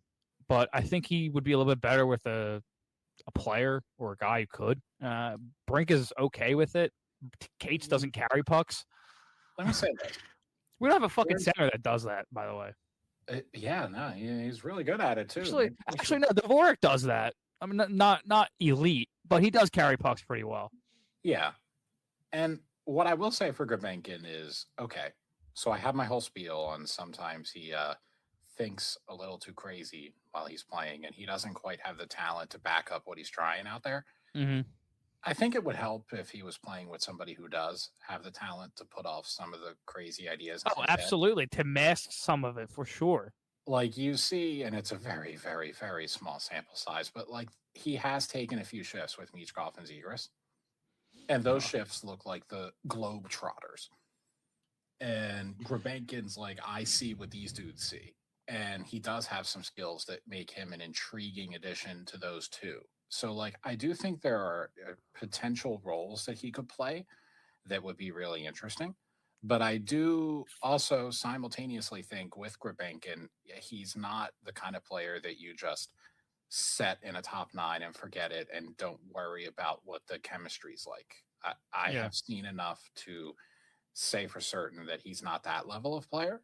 but I think he would be a little bit better with a player or a guy who could. Brink is okay with it. Cates doesn't carry pucks. Let me say that. We don't have a fucking center that does that, by the way. He's really good at it too. Actually, no, Dvorak does that. I mean, not elite, but he does carry pucks pretty well. Yeah. And what I will say for Gurbankin is, okay, so I have my whole spiel on sometimes he thinks a little too crazy while he's playing, and he doesn't quite have the talent to back up what he's trying out there. Mm-hmm. I think it would help if he was playing with somebody who does have the talent to put off some of the crazy ideas. Oh, absolutely. To mask some of it, for sure. Like, you see, and it's a very, very, very small sample size, but like, he has taken a few shifts with Michkov and Zegras, and those shifts look like the Globetrotters. And Gurbankin's like, I see what these dudes see. And he does have some skills that make him an intriguing addition to those two. So, like, I do think there are potential roles that he could play that would be really interesting. But I do also simultaneously think with Gurbankin, he's not the kind of player that you just set in a top 9 and forget it and don't worry about what the chemistry's like. I have seen enough to say for certain that he's not that level of player.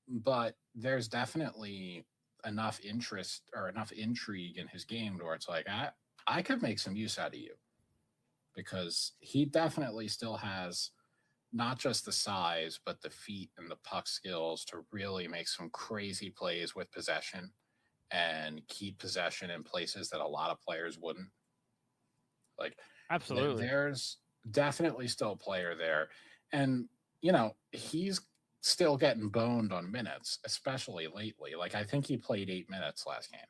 But there's definitely enough interest or enough intrigue in his game where it's like, I could make some use out of you, because he definitely still has not just the size, but the feet and the puck skills to really make some crazy plays with possession and keep possession in places that a lot of players wouldn't. Like, Absolutely. there's definitely still a player there. And, he's still getting boned on minutes, especially lately. Like, I think he played 8 minutes last game.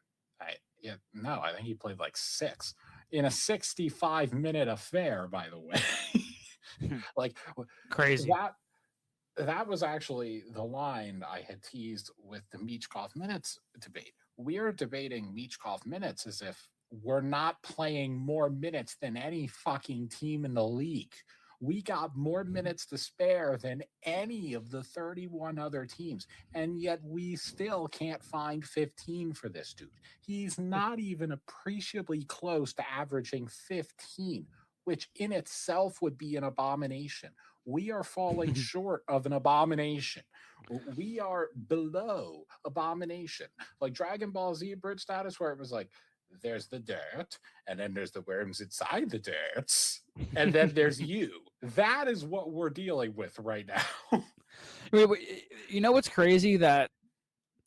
I think he played like 6 in a 65-minute affair, by the way. Like, Crazy. that was actually the line I had teased with the Michkov minutes debate. We're debating Michkov minutes as if we're not playing more minutes than any fucking team in the league. We got more minutes to spare than any of the 31 other teams, and yet we still can't find 15 for this dude. He's not even appreciably close to averaging 15, which in itself would be an abomination. We are falling short of an abomination. We are below abomination. Like Dragon Ball Z bridge status, where it was like, there's the dirt, and then there's the worms inside the dirt, and then there's you. That is what we're dealing with right now. You know what's crazy? That,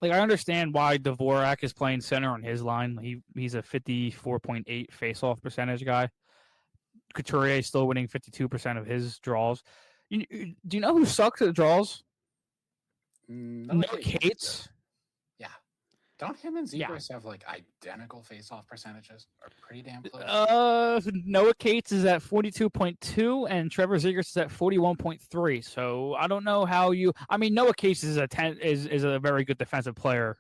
like, I understand why Dvorak is playing center on his line. He's a 54.8 face-off percentage guy. Couturier is still winning 52% of his draws. Do you know who sucks at draws? Noah Cates. Yeah. Don't him and Zegras have like identical face-off percentages? Or pretty damn close? Noah Cates is at 42.2 and Trevor Zegras is at 41.3. So I don't know how you. I mean, Noah Cates is a very good defensive player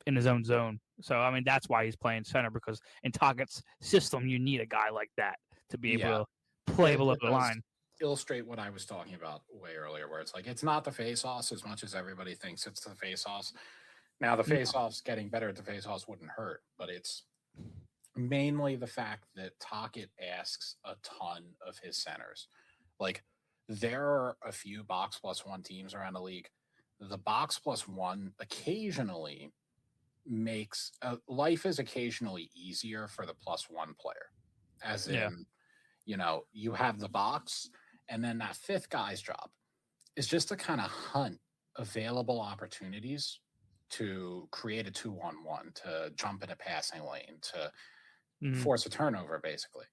in his own zone. So I mean, that's why he's playing center, because in Tockett's system, you need a guy like that to be able to play below the line. Illustrate what I was talking about way earlier, where it's like it's not the face-offs as much as everybody thinks it's the face-offs. Now, the face-offs, getting better at the face-offs wouldn't hurt, but it's mainly the fact that Tocchet asks a ton of his centers. Like, there are a few box plus one teams around the league. The box plus one occasionally makes life is occasionally easier for the plus one player, as in, you have the box, and then that fifth guy's job is just to kind of hunt available opportunities to create a 2-on-1, to jump in a passing lane, to force a turnover, basically.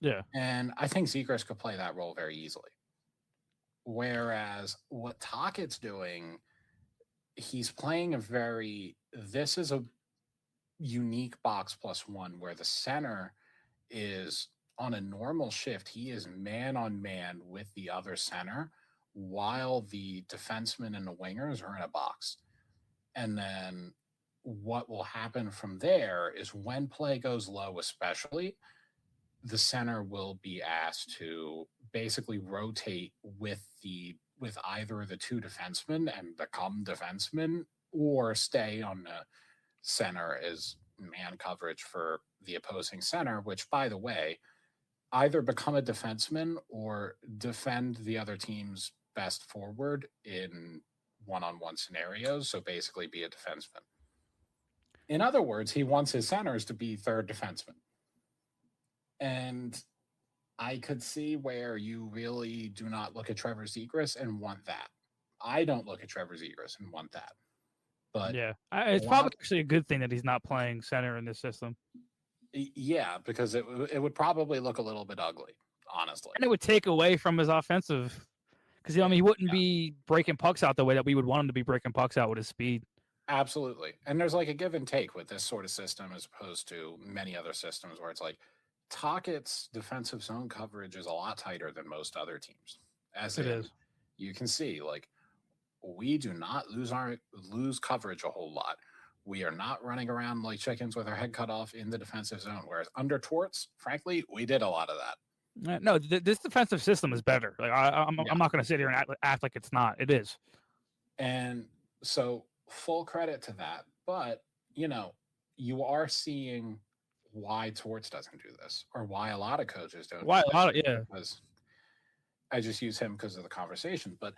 Yeah. And I think Zegras could play that role very easily. Whereas what Tocchet's doing, he's playing this is a unique box plus one where the center is on a normal shift. He is man on man with the other center while the defensemen and the wingers are in a box. And then what will happen from there is when play goes low, especially, the center will be asked to basically rotate with either of the two defensemen and become defensemen, or stay on the center as man coverage for the opposing center, which, by the way, either become a defenseman or defend the other team's best forward in one-on-one scenarios. So basically be a defenseman. In other words, he wants his centers to be third defensemen. And I could see where you really do not look at Trevor Zegras and want that. I don't look at Trevor Zegras and want that. But yeah, it's probably actually a good thing that he's not playing center in this system. Yeah, because it would probably look a little bit ugly, honestly. And it would take away from his offensive, because he wouldn't be breaking pucks out the way that we would want him to be breaking pucks out with his speed. Absolutely. And there's like a give and take with this sort of system as opposed to many other systems where it's like Tocchet's defensive zone coverage is a lot tighter than most other teams. As it is. You can see, like, we do not lose coverage a whole lot. We are not running around like chickens with our head cut off in the defensive zone. Whereas under Torts, frankly, we did a lot of that. No, this defensive system is better. Like I'm not going to sit here and act like it's not. It is. And so full credit to that. But, you are seeing why Torts doesn't do this, or why a lot of coaches don't. Because I just use him because of the conversation. But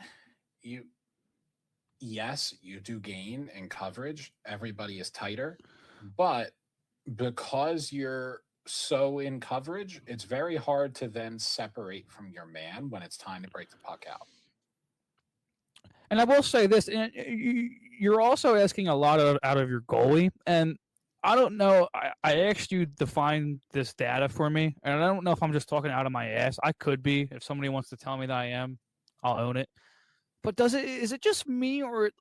yes, you do gain in coverage. Everybody is tighter. But because you're so in coverage, it's very hard to then separate from your man when it's time to break the puck out. And I will say this, you're also asking a lot out of your goalie. And I don't know. I asked you to find this data for me, and I don't know if I'm just talking out of my ass. I could be. If somebody wants to tell me that I am, I'll own it. But is it just me, or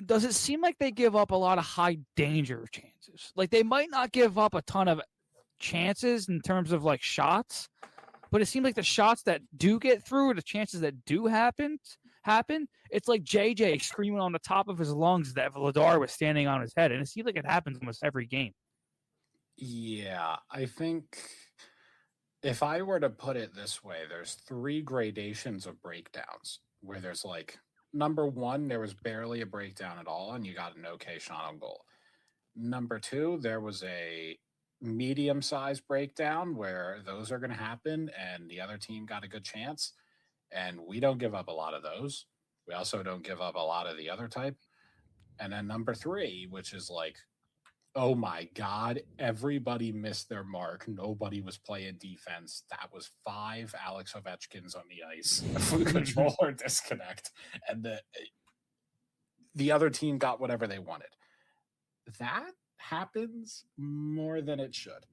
does it seem like they give up a lot of high danger chances? Like they might not give up a ton of chances in terms of like shots, but it seems like the shots that do get through, the chances that do happen. It's like JJ screaming on the top of his lungs that Vladar was standing on his head, and it seems like it happens almost every game. Yeah, I think if I were to put it this way, there's 3 gradations of breakdowns where there's like number 1, there was barely a breakdown at all, and you got an okay shot on goal. Number 2, there was a medium-sized breakdown where those are going to happen, and the other team got a good chance. And we don't give up a lot of those. We also don't give up a lot of the other type. And then number 3, which is like, oh my God, everybody missed their mark. Nobody was playing defense. That was 5 Alex Ovechkins on the ice. Controller disconnect. And the other team got whatever they wanted. That happens more than it should.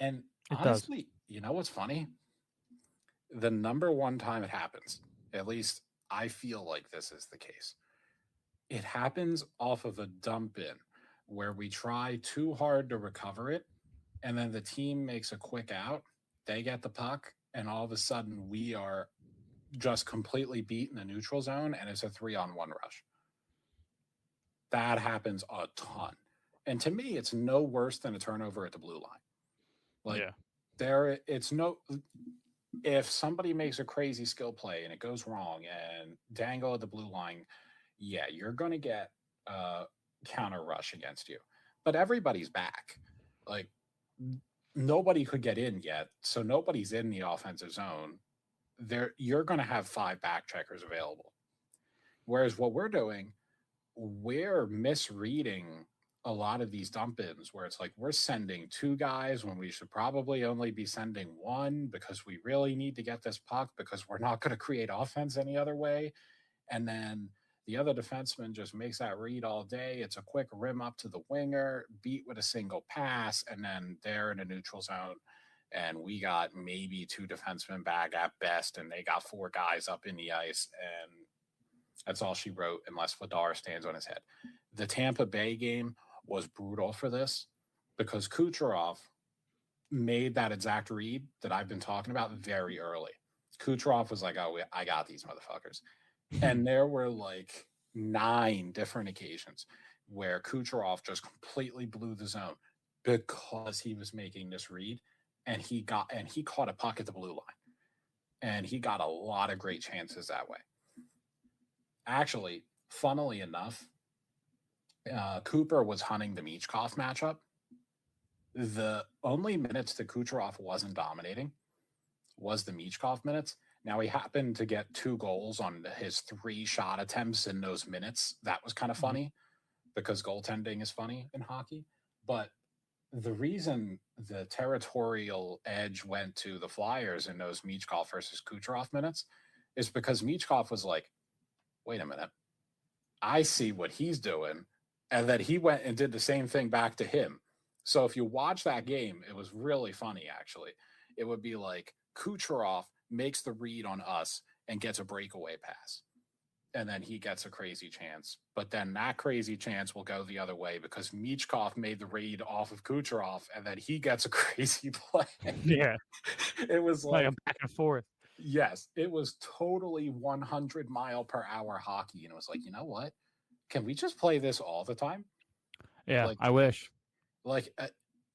And honestly, you know what's funny? The number 1 time it happens, at least I feel like this is the case, it happens off of a dump in where we try too hard to recover it, and then the team makes a quick out, they get the puck, and all of a sudden we are just completely beat in the neutral zone, and it's a 3-on-1 rush. That happens a ton. And to me, it's no worse than a turnover at the blue line. Like, it's no... If somebody makes a crazy skill play and it goes wrong and dangle at the blue line, yeah, you're going to get a counter rush against you. But everybody's back. Like, nobody could get in yet, so nobody's in the offensive zone. You're going to have 5 back checkers available. Whereas what we're doing, we're misreading a lot of these dump-ins where it's like we're sending 2 guys when we should probably only be sending 1 because we really need to get this puck because we're not going to create offense any other way. And then the other defenseman just makes that read all day. It's a quick rim up to the winger, beat with a single pass, and then they're in a neutral zone. And we got maybe 2 defensemen back at best, and they got 4 guys up in the ice, and that's all she wrote unless Vladar stands on his head. The Tampa Bay game was brutal for this because Kucherov made that exact read that I've been talking about very early. Kucherov was like, oh, I got these motherfuckers. And there were like 9 different occasions where Kucherov just completely blew the zone because he was making this read, and he caught a puck at the blue line, and he got a lot of great chances that way. Actually, funnily enough, Cooper was hunting the Michkov matchup. The only minutes that Kucherov wasn't dominating was the Michkov minutes. Now, he happened to get 2 goals on his 3 shot attempts in those minutes. That was kind of funny because goaltending is funny in hockey. But the reason the territorial edge went to the Flyers in those Michkov versus Kucherov minutes is because Michkov was like, wait a minute, I see what he's doing. And then he went and did the same thing back to him. So if you watch that game, it was really funny, actually. It would be like Kucherov makes the read on us and gets a breakaway pass. And then he gets a crazy chance. But then that crazy chance will go the other way because Michkov made the read off of Kucherov, and then he gets a crazy play. Yeah. It was like a back and forth. Yes, it was totally 100-mile-per-hour hockey. And it was like, you know what? Can we just play this all the time? Yeah, I wish. Like,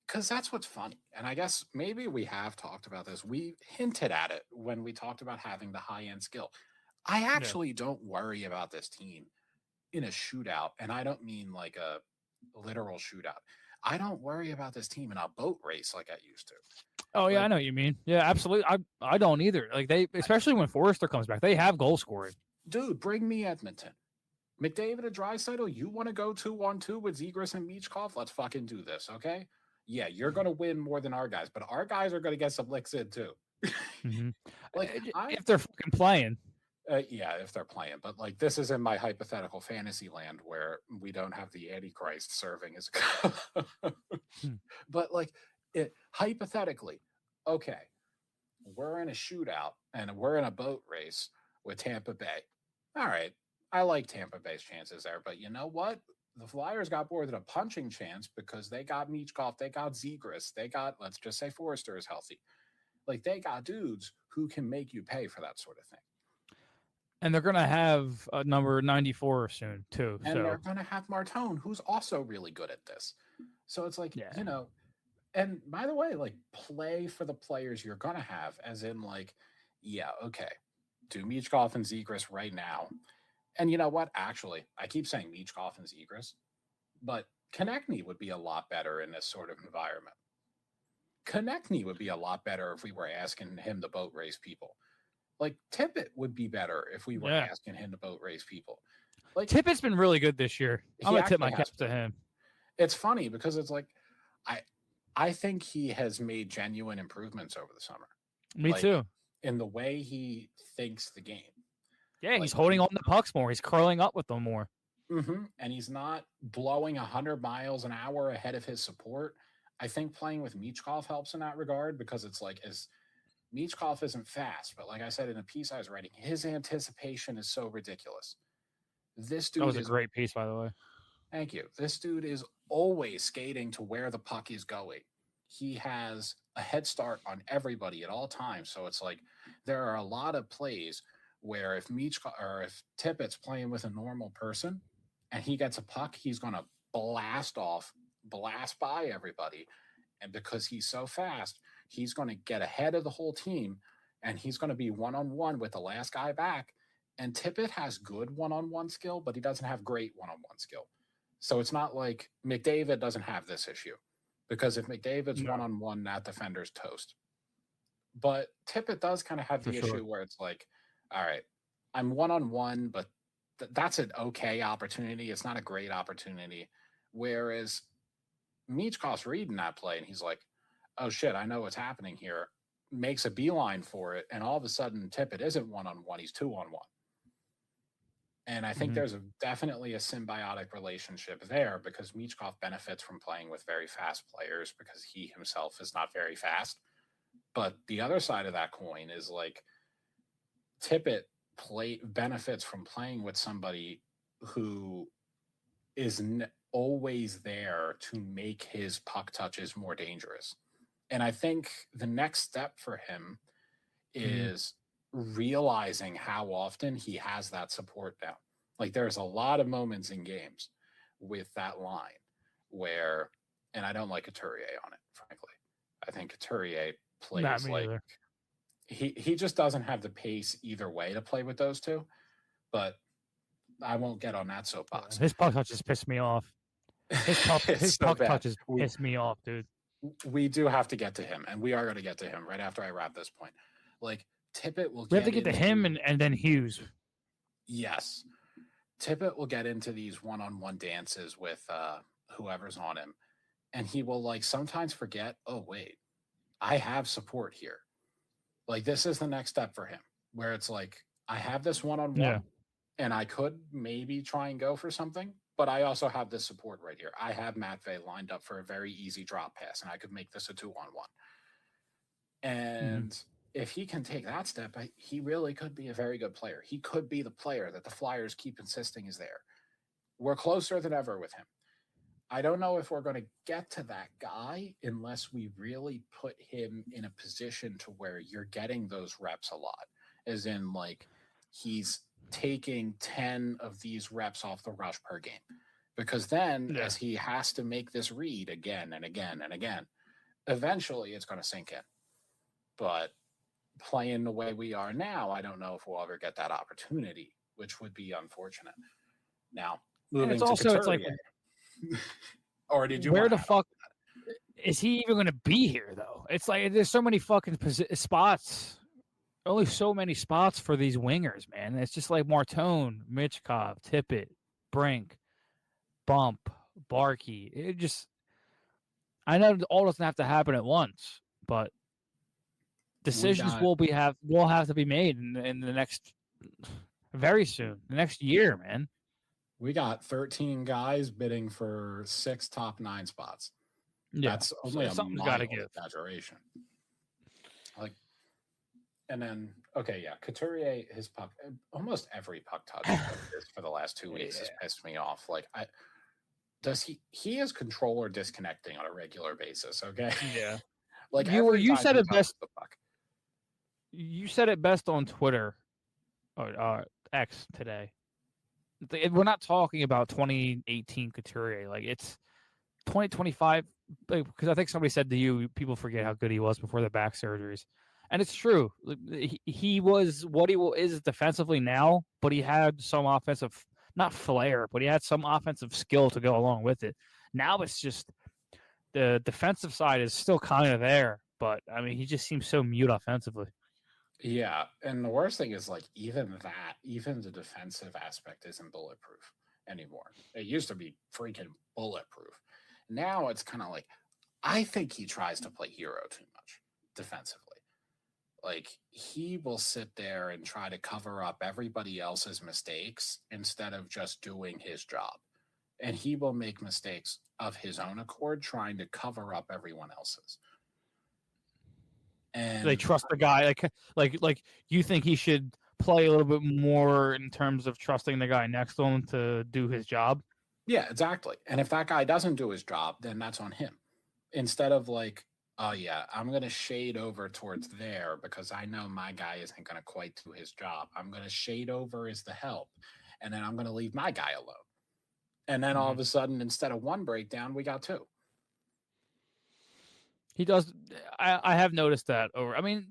because that's what's funny. And I guess maybe we have talked about this. We hinted at it when we talked about having the high-end skill. I actually don't worry about this team in a shootout. And I don't mean like a literal shootout. I don't worry about this team in a boat race like I used to. Oh, yeah, I know what you mean. Yeah, absolutely. I don't either. Like especially when Forrester comes back, they have goal scoring. Dude, bring me Edmonton. McDavid and Draisaitl, you want to go 2-on-2 with Zegras and Michkov? Let's fucking do this, okay? Yeah, you're going to win more than our guys, but our guys are going to get some licks in too. Mm-hmm. Like if they're fucking playing. Yeah, if they're playing. But like this is in my hypothetical fantasy land where we don't have the Antichrist serving as But like hypothetically, okay, we're in a shootout and we're in a boat race with Tampa Bay. All right. I like Tampa Bay's chances there, but you know what? The Flyers got more than a punching chance because they got Michkov, they got Zegras, they got, let's just say Forrester is healthy. Like they got dudes who can make you pay for that sort of thing. And they're going to have a number 94 soon, too. And so they're going to have Martone, who's also really good at this. So it's like, you know, and by the way, like play for the players you're going to have, as in like, yeah, okay, do Michkov and Zegras right now. And you know what? Actually, I keep saying Michkov and Zegras, but Konecny would be a lot better in this sort of environment. Konecny would be a lot better if we were asking him to boat race people. Like Tippett would be better if we were asking him to boat race people. Like Tippett's been really good this year. I'm gonna tip my cap to him. It's funny because it's like I think he has made genuine improvements over the summer. Me too. In the way he thinks the game. Yeah, he's holding on to pucks more. He's curling up with them more. Mm-hmm. And he's not blowing 100 miles an hour ahead of his support. I think playing with Michkov helps in that regard because it's like as Michkov isn't fast, but like I said in a piece I was writing, his anticipation is so ridiculous. This dude that was a great piece, by the way. Thank you. This dude is always skating to where the puck is going. He has a head start on everybody at all times. So it's like there are a lot of plays where if Michkov or if Tippett's playing with a normal person and he gets a puck, he's going to blast by everybody. And because he's so fast, he's going to get ahead of the whole team and he's going to be one-on-one with the last guy back. And Tippett has good one-on-one skill, but he doesn't have great one-on-one skill. So it's not like McDavid doesn't have this issue because if McDavid's one-on-one, that defender's toast. But Tippett does kind of have the issue where it's like, all right, I'm one-on-one, but that's an okay opportunity. It's not a great opportunity. Whereas Michkov's reading that play and he's like, oh shit, I know what's happening here. Makes a beeline for it. And all of a sudden Tippett isn't one-on-one, he's two-on-one. And I think there's definitely a symbiotic relationship there because Michkov benefits from playing with very fast players because he himself is not very fast. But the other side of that coin is like Tippett benefits from playing with somebody who is always there to make his puck touches more dangerous. And I think the next step for him is realizing how often he has that support down. Like there's a lot of moments in games with that line where, and I don't like Couturier on it, frankly. I think Couturier plays like either. He just doesn't have the pace either way to play with those two, but I won't get on that soapbox. His puck touches piss me off. His puck touches piss me off, dude. We do have to get to him, and we are going to get to him right after I wrap this point. Like Tippett will. We have to get to him and then Hughes. Yes, Tippett will get into these one-on-one dances with whoever's on him, and he will like sometimes forget. Oh wait, I have support here. Like this is the next step for him, where it's like I have this one-on-one, and I could maybe try and go for something. But I also have this support right here. I have Matvey lined up for a very easy drop pass, and I could make this a 2-on-1. And if he can take that step, he really could be a very good player. He could be the player that the Flyers keep insisting is there. We're closer than ever with him. I don't know if we're going to get to that guy unless we really put him in a position to where you're getting those reps a lot, as in like he's taking 10 of these reps off the rush per game, because then as he has to make this read again and again and again, eventually it's going to sink in. But playing the way we are now, I don't know if we'll ever get that opportunity, which would be unfortunate. Now, moving to Couturier, it's like, or did you? Where the fuck is he even going to be here, though? It's like there's so many fucking spots. Only so many spots for these wingers, man. It's just like Martone, Michkov, Tippett, Brink, Bump, Barkey. It just, I know it all doesn't have to happen at once, but decisions will have to be made in the next very soon. The next year, man. We got 13 guys bidding for 6 top 9 spots. Yeah, That's only a something's mild got to give. exaggeration. Like, and then Couturier, his puck, almost every puck touch for the last 2 weeks has pissed me off. Like, he is controller disconnecting on a regular basis. Okay, Yeah. like you said it best. The puck. You said it best on Twitter, or X today. We're not talking about 2018 Couturier. Like, it's 2025. Because I think somebody said to you, people forget how good he was before the back surgeries, and it's true. He was what he is defensively now, but he had some offensive, not flair, but he had some offensive skill to go along with it. Now it's just the defensive side is still kind of there, but I mean, he just seems so mute offensively. Yeah, and the worst thing is, like, even the defensive aspect isn't bulletproof anymore. It used to be freaking bulletproof. Now it's kind of like, I think he tries to play hero too much defensively. Like, he will sit there and try to cover up everybody else's mistakes instead of just doing his job. And he will make mistakes of his own accord trying to cover up everyone else's. And they trust the guy. Like you think he should play a little bit more in terms of trusting the guy next to him to do his job. Yeah, exactly. And if that guy doesn't do his job, then that's on him. Instead of like, oh yeah, I'm going to shade over towards there because I know my guy isn't going to quite do his job. I'm going to shade over as the help, and then I'm going to leave my guy alone. And then all of a sudden, instead of 1 breakdown, we got 2. He does. I have noticed that over. I mean,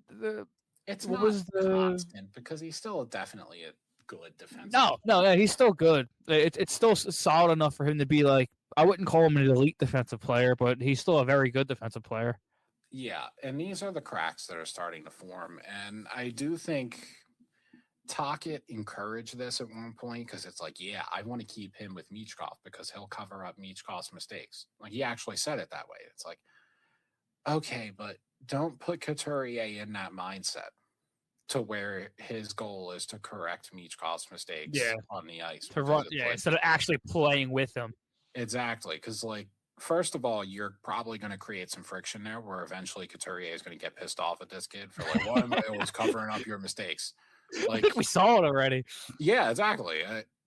it's not constant because he's still definitely a good defense. No, he's still good. It's still solid enough for him to be like, I wouldn't call him an elite defensive player, but he's still a very good defensive player. Yeah, and these are the cracks that are starting to form, and I do think Tocchet encouraged this at one point because it's like, yeah, I want to keep him with Michkov because he'll cover up Michkov's mistakes. Like, he actually said it that way. It's like, okay, but don't put Couturier in that mindset to where his goal is to correct Michkov's mistakes on the ice. To run, instead of actually playing with him. Exactly, because, like, first of all, you're probably going to create some friction there where eventually Couturier is going to get pissed off at this kid for, like, why am I always covering up your mistakes? Like, I think we saw it already. Yeah, exactly.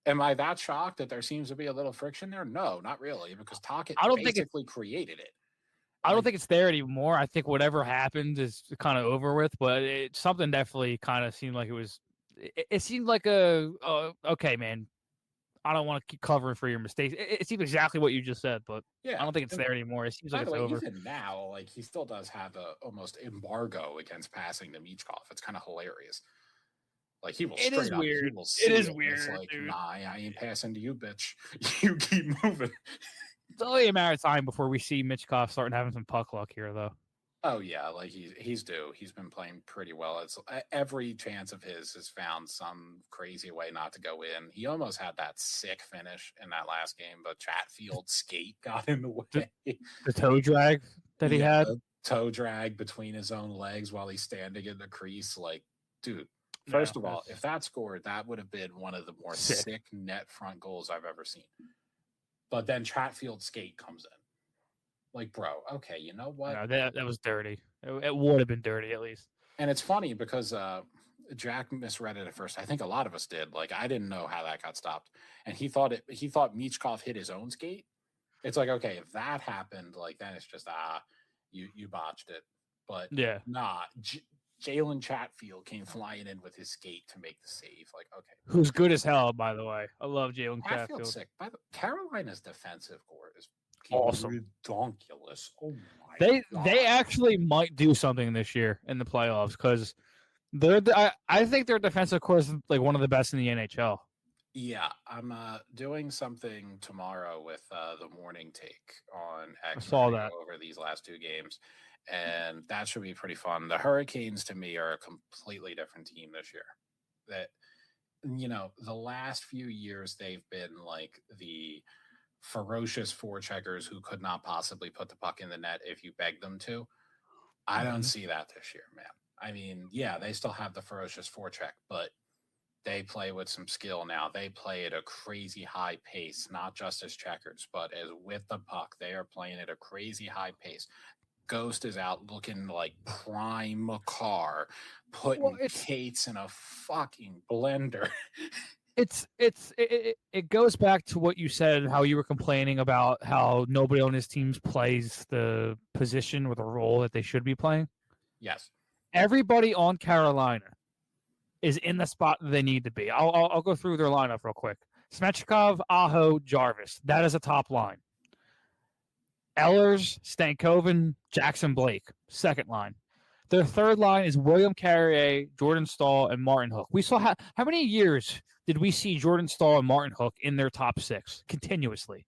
Am I that shocked that there seems to be a little friction there? No, not really, because Tocchet basically created it. I don't think it's there anymore. I think whatever happened is kind of over with, but something definitely kind of seemed like it was. It seemed like okay, man. I don't want to keep covering for your mistakes. It seems exactly what you just said, but I don't think it's there anymore. It seems like it's over. Even now, like, he still does have a almost embargo against passing to Michkov. It's kind of hilarious. Like, he will. It is weird. It is weird. It's like, dude. Nah, I ain't passing to you, bitch. You keep moving. It's only a matter of time before we see Michkov starting having some puck luck here, though. Oh yeah, like he's due. He's been playing pretty well. It's every chance of his has found some crazy way not to go in. He almost had that sick finish in that last game, but Chatfield's skate got in the way. The toe drag that he had. The toe drag between his own legs while he's standing in the crease. Like, dude. First of all, if that scored, that would have been one of the more sick net front goals I've ever seen. But then Chatfield's skate comes in. Like, bro, okay, you know what? No, that was dirty. It would have been dirty, at least. And it's funny because Jack misread it at first. I think a lot of us did. Like, I didn't know how that got stopped. And he thought Michkov hit his own skate. It's like, okay, if that happened, like, then it's just, you botched it. But nah, Jalen Chatfield came flying in with his skate to make the save. Like, okay. Who's good as hell, by the way. I love Jalen Chatfield. Sick. Carolina's defensive core is awesome. Ridiculous. Oh my God. They actually might do something this year in the playoffs because I think their defensive core is like one of the best in the NHL. Yeah, I'm doing something tomorrow with the morning take on X. I saw that over these last 2 games. And that should be pretty fun. The Hurricanes, to me, are a completely different team this year. That, you know, the last few years, they've been like the ferocious forecheckers who could not possibly put the puck in the net if you begged them to. I don't see that this year, man. I mean, yeah, they still have the ferocious forecheck, but they play with some skill now. They play at a crazy high pace, not just as checkers, but as with the puck. They are playing at a crazy high pace. Ghost is out looking like prime car, putting Kates in a fucking blender. It goes back to what you said, how you were complaining about how nobody on his team plays the position or the role that they should be playing. Yes. Everybody on Carolina is in the spot that they need to be. I'll go through their lineup real quick. Michkov, Aho, Jarvis. That is a top line. Ehlers, Stankoven, Jackson Blake. Second line. Their third line is William Carrier, Jordan Staal, and Martin Hook. We saw how many years did we see Jordan Staal and Martin Hook in their top six continuously?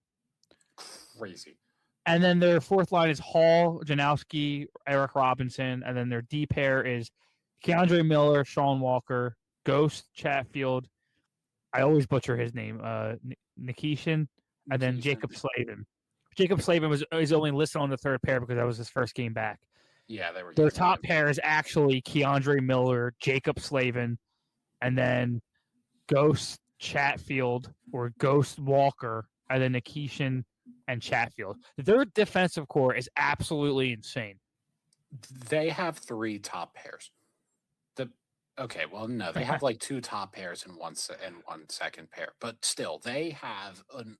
Crazy. And then their fourth line is Hall, Janowski, Eric Robinson, and then their D pair is Keandre Miller, Sean Walker, Ghost, Chatfield. I always butcher his name, Nikishin, and then Jacob Slavin. Jacob Slavin is only listed on the third pair because that was his first game back. Yeah, they were. Their top pair is actually Keandre Miller, Jacob Slavin, and then Ghost Chatfield or Ghost Walker, and then Nikishin and Chatfield. Their defensive core is absolutely insane. They have three top pairs. They have like two top pairs and one second pair, but still, they have an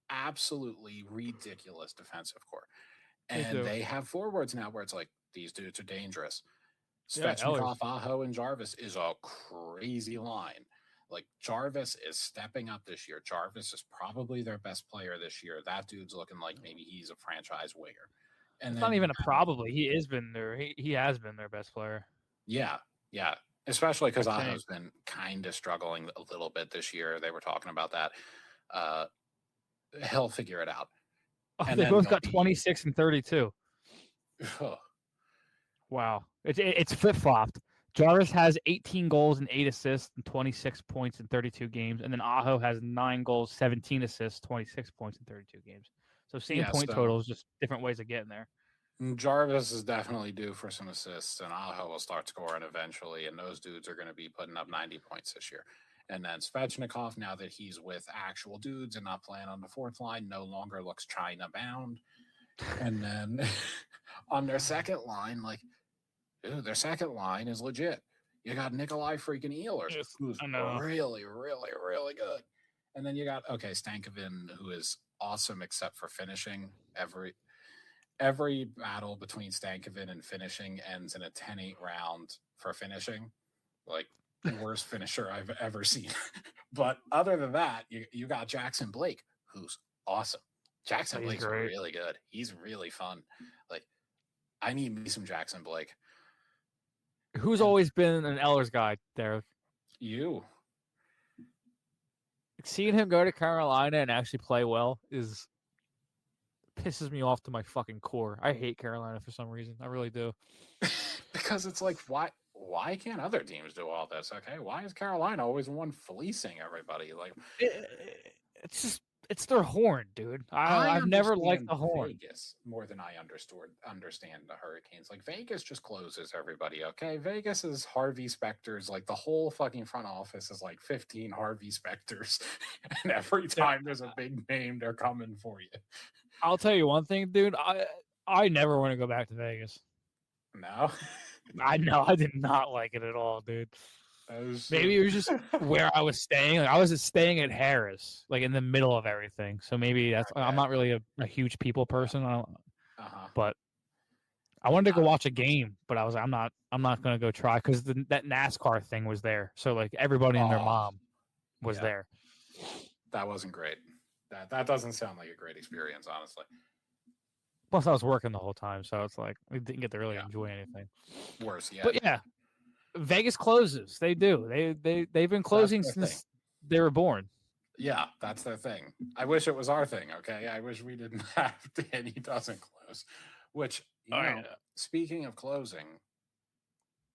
absolutely ridiculous defensive core, and they have forwards now where it's like these dudes are dangerous. Svechnikov, Aho, and Jarvis is a crazy line. Like Jarvis is stepping up this year. Jarvis is probably their best player this year. That dude's looking like maybe he's a franchise winger. And it's not even a probably. He has been their best player. Yeah. Especially because Aho's been kind of struggling a little bit this year. They were talking about that. He'll figure it out. And they both got 26 and 32. Wow. It's flip-flopped. Jarvis has 18 goals and 8 assists and 26 points in 32 games. And then Aho has 9 goals, 17 assists, 26 points in 32 games. So same point totals, just different ways of getting there. Jarvis is definitely due for some assists, and Aho will start scoring eventually, and those dudes are going to be putting up 90 points this year. And then Svechnikov, now that he's with actual dudes and not playing on the fourth line, no longer looks China-bound. And then on their second line, their second line is legit. You got Nikolai freaking Ehlers, who's really, really, really good. And then you got, Stankoven, who is awesome except for finishing. Every battle between Stankoven and finishing ends in a 10-8 round for finishing. Like, the worst finisher I've ever seen. But other than that, you got Jackson Blake, who's awesome. Jackson Blake's really good. He's really fun. Like, I need me some Jackson Blake. Who's always been an Ehlers guy, Derek? You. Seeing him go to Carolina and actually play well pisses me off to my fucking core. I hate Carolina for some reason. I really do. Because it's like, why can't other teams do all this? Okay, why is Carolina always the one fleecing everybody? Like, it's their horn, dude. I've never liked the horn. Vegas more than I understand the Hurricanes. Like, Vegas just closes everybody. Okay, Vegas is Harvey Specter's. Like, the whole fucking front office is like 15 Harvey Specters, and every time there's a big name, they're coming for you. I'll tell you one thing, dude. I never want to go back to Vegas. No. I did not like it at all, dude. Maybe it was just where I was staying. Like, I was staying at Harris, like in the middle of everything. So maybe that's. I'm not really a huge people person. But I wanted to go watch a game, but I was like, I'm not going to go try because that NASCAR thing was there. So like everybody and their mom was there. That wasn't great. That doesn't sound like a great experience, honestly. Plus, I was working the whole time, so it's like we didn't get to really enjoy anything. Worse, yeah. But yeah, Vegas closes. They do. They've been closing since they were born. Yeah, that's their thing. I wish it was our thing. Okay, I wish we didn't have to, and he doesn't close. Which, speaking of closing,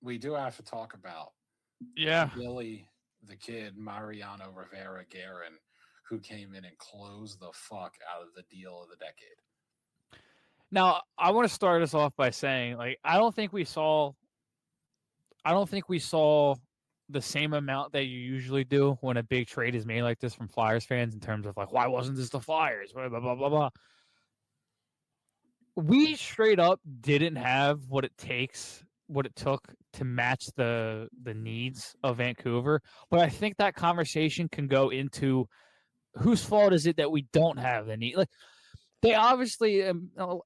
we do have to talk about Billy the Kid, Mariano Rivera Guerin, who came in and closed the fuck out of the deal of the decade. Now, I want to start us off by saying, like, I don't think we saw the same amount that you usually do when a big trade is made like this from Flyers fans in terms of like, why wasn't this the Flyers? Blah, blah, blah, blah, blah. We straight up didn't have what it took to match the needs of Vancouver. But I think that conversation can go into whose fault is it that we don't have the need? Like, they obviously, a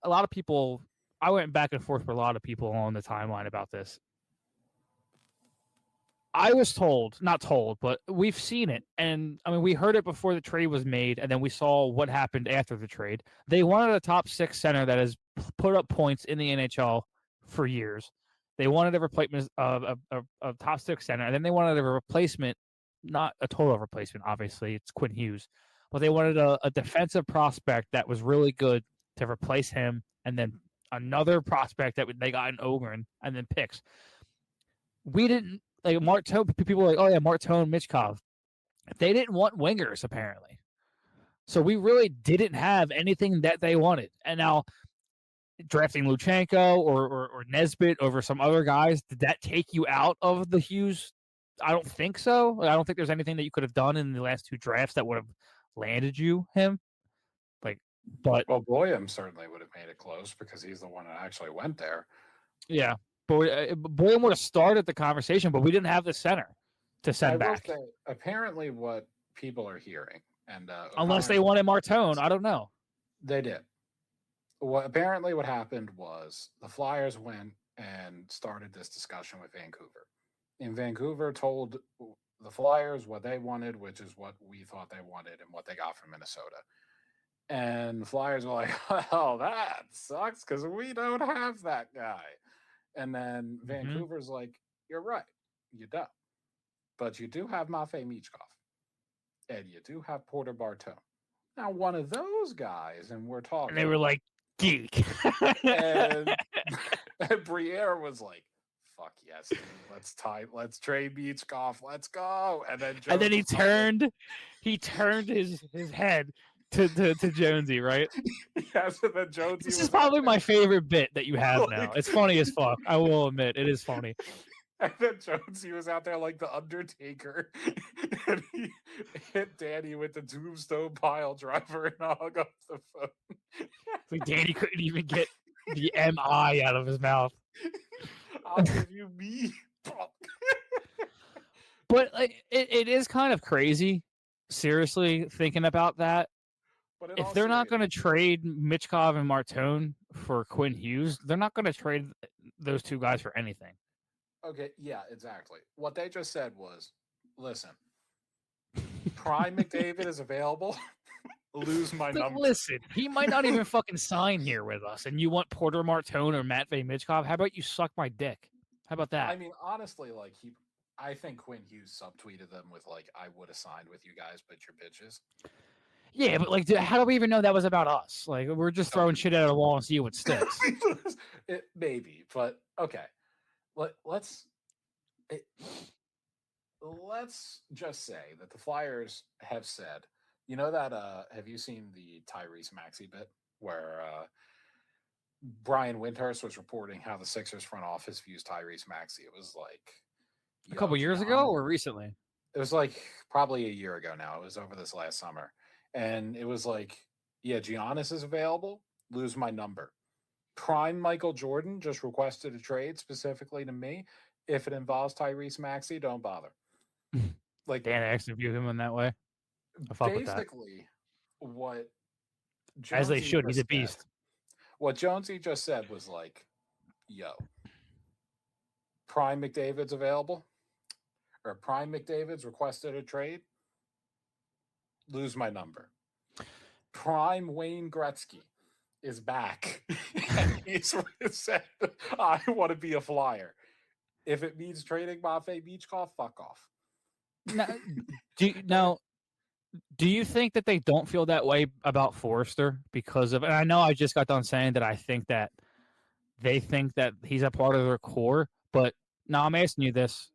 lot of people, I went back and forth with a lot of people on the timeline about this. I was told, not told, but we've seen it. And I mean, we heard it before the trade was made, and then we saw what happened after the trade. They wanted a top 6 center that has put up points in the NHL for years. They wanted a replacement of a top 6 center, and then they wanted a replacement, not a total replacement, obviously. It's Quinn Hughes. But they wanted a defensive prospect that was really good to replace him, and then another prospect that they got in Ogren, and then picks. We didn't. Like Martone, people were like, oh yeah, Martone, Michkov. They didn't want wingers apparently, so we really didn't have anything that they wanted. And now drafting Luchenko or Nesbitt over some other guys, did that take you out of the Hughes? I don't think so. I don't think there's anything that you could have done in the last 2 drafts that would have landed you him. But Boyum certainly would have made it close because he's the one that actually went there. Yeah. Boyum would have started the conversation, but we didn't have the center to send back. Will say, apparently, what people are hearing, and unless they wanted Martone, I don't know. They did. Apparently, what happened was the Flyers went and started this discussion with Vancouver, and Vancouver told the Flyers what they wanted, which is what we thought they wanted and what they got from Minnesota. And the Flyers were like, "Well, that sucks because we don't have that guy." And then Vancouver's like, you're right, you don't. But you do have Matvei Michkov. And you do have Porter Bartone. Now, one of those guys, and we're talking. And they were like, geek. and Briere was like, fuck yes, dude, let's trade Michkov, let's go. And then he turned his head to Jonesy, right? Yes, and then Jonesy. This is probably my favorite bit that you have now. It's funny as fuck. I will admit, it is funny. And then Jonesy was out there like the Undertaker, and he hit Danny with the tombstone pile driver and hung up the phone. Like Danny couldn't even get the M-I out of his mouth. I'll give you me. But like, it is kind of crazy, seriously, thinking about that. If they're not going to trade Michkov and Martone for Quinn Hughes, they're not going to trade those 2 guys for anything. Okay, yeah, exactly. What they just said was, listen, Prime McDavid is available. Lose my number. Listen, he might not even fucking sign here with us, and you want Porter Martone or Matvei Michkov? How about you suck my dick? How about that? I mean, honestly, like I think Quinn Hughes subtweeted them with like, I would have signed with you guys, but you're bitches. Yeah, but like, how do we even know that was about us? Like, we're just throwing shit at a wall and see what sticks. Maybe, but okay. Let's just say that the Flyers have said, you know that have you seen the Tyrese Maxey bit where Brian Windhurst was reporting how the Sixers front office views Tyrese Maxey? It was like a couple years ago or recently? It was like probably a year ago now. It was over this last summer. And it was like, yeah, Giannis is available. Lose my number. Prime Michael Jordan just requested a trade specifically to me. If it involves Tyrese Maxey, don't bother. Like Dan actually viewed him in that way. Basically, what Jonesy as they should. He's a beast. What Jonesy just said was like, "Yo, Prime McDavid's available, or Prime McDavid's requested a trade. Lose my number. Prime Wayne Gretzky is back. And he's said, I want to be a Flyer. If it means trading Matvei Michkov, fuck off." Do you think that they don't feel that way about Forrester because of? And I know I just got done saying that I think that they think that he's a part of their core, but now I'm asking you this,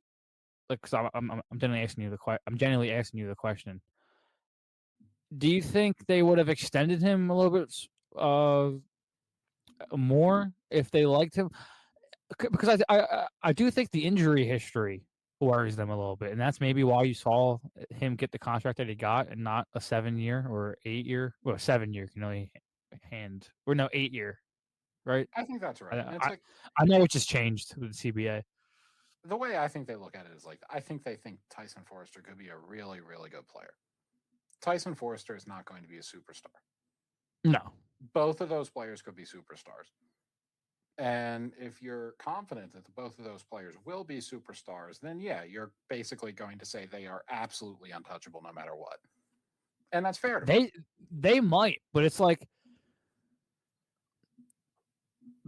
because I'm genuinely asking you the question. Do you think they would have extended him a little bit more if they liked him? Because I do think the injury history worries them a little bit, and that's maybe why you saw him get the contract that he got, and not a 7-year or 8-year. Well, 7-year can only hand, or no, 8-year, right? I think that's right. And it's I, like I know it just changed with the CBA. the way I think they look at it is like I think they think Tyson Forrester could be a really, really good player. Tyson Forrester is not going to be a superstar. No, Both of those players could be superstars. And if you're confident that both of those players will be superstars, then yeah, you're basically going to say they are absolutely untouchable no matter what. And that's fair to me. they might, but it's like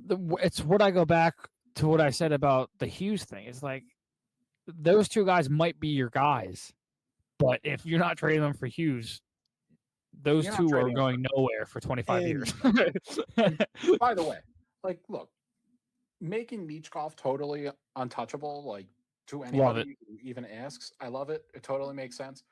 it's what I go back to what I said about the Hughes thing. It's like those two guys might be your guys, but if you're not trading them for Hughes, those You're not two are trading them going nowhere for 25 years. By the way, like, look, making Michkov totally untouchable, like to anybody who even asks, I love it. It totally makes sense.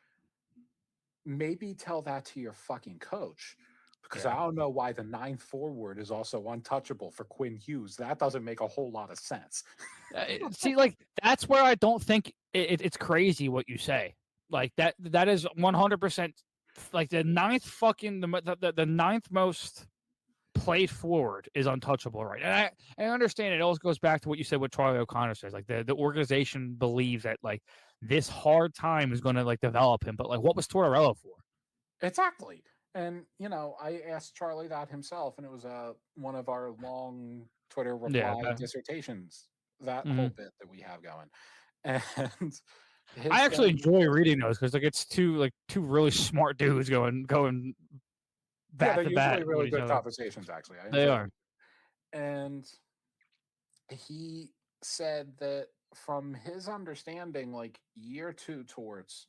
Maybe tell that to your fucking coach, because I don't know why the 9th forward is also untouchable for Quinn Hughes. That doesn't make a whole lot of sense. See, like that's where I don't think it's crazy what you say. Like that is 100% like the 9th fucking the 9th most played forward is untouchable, right? And I understand it. Always goes back to what you said, what Charlie O'Connor says. Like the organization believes that like this hard time is going to like develop him, but like what was Tortorella for? Exactly. And you know, I asked Charlie that himself, and it was one of our long Twitter reply dissertations. That whole bit that we have going, and I actually enjoy reading those because like it's two really smart dudes going bat they're to usually bat. really good conversations. Actually, they are. And he said that from his understanding, like year 2 Torts